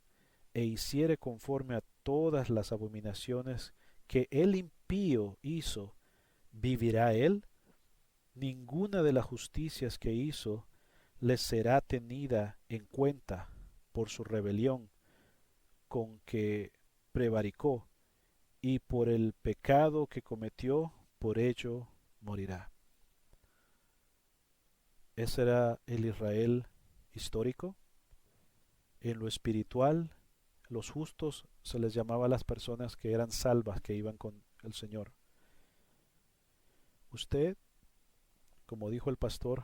e hiciere conforme a todas las abominaciones que el impío hizo, ¿vivirá él? Ninguna de las justicias que hizo le será tenida en cuenta por su rebelión con que prevaricó, y por el pecado que cometió, por ello morirá. Ese era el Israel histórico. En lo espiritual, los justos se les llamaba a las personas que eran salvas, que iban con el Señor. Usted, como dijo el pastor,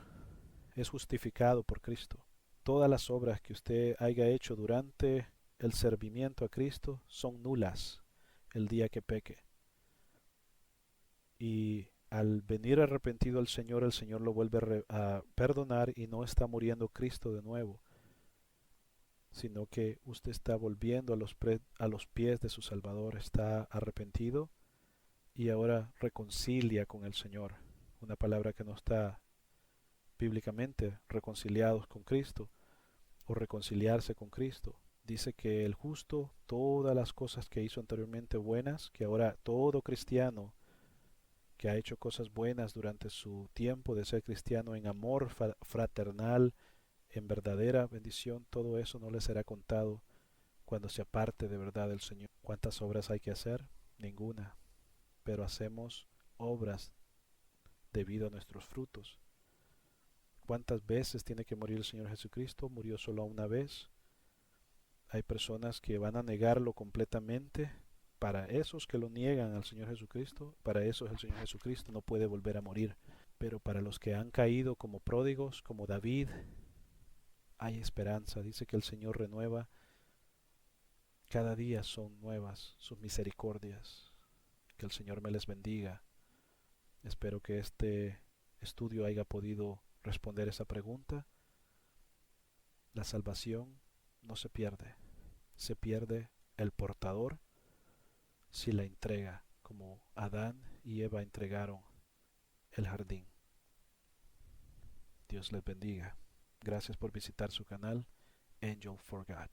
es justificado por Cristo. Todas las obras que usted haya hecho durante el servimiento a Cristo son nulas el día que peque. Y al venir arrepentido al Señor, el Señor lo vuelve a perdonar y no está muriendo Cristo de nuevo, sino que usted está volviendo a los pies de su Salvador, está arrepentido y ahora reconcilia con el Señor. Una palabra que no está bíblicamente, reconciliados con Cristo o reconciliarse con Cristo. Dice que el justo, todas las cosas que hizo anteriormente buenas, que ahora todo cristiano que ha hecho cosas buenas durante su tiempo de ser cristiano en amor fraternal, en verdadera bendición, todo eso no le será contado cuando se aparte de verdad del Señor. ¿Cuántas obras hay que hacer? Ninguna. Pero hacemos obras debido a nuestros frutos. ¿Cuántas veces tiene que morir el Señor Jesucristo? Murió solo una vez. Hay personas que van a negarlo completamente. Para esos que lo niegan al Señor Jesucristo, para esos el Señor Jesucristo no puede volver a morir. Pero para los que han caído como pródigos, como David, hay esperanza. Dice que el Señor renueva. Cada día son nuevas sus misericordias. Que el Señor me les bendiga. Espero que este estudio haya podido responder esa pregunta. La salvación no se pierde el portador si la entrega, como Adán y Eva entregaron el jardín. Dios les bendiga. Gracias por visitar su canal Angel for God.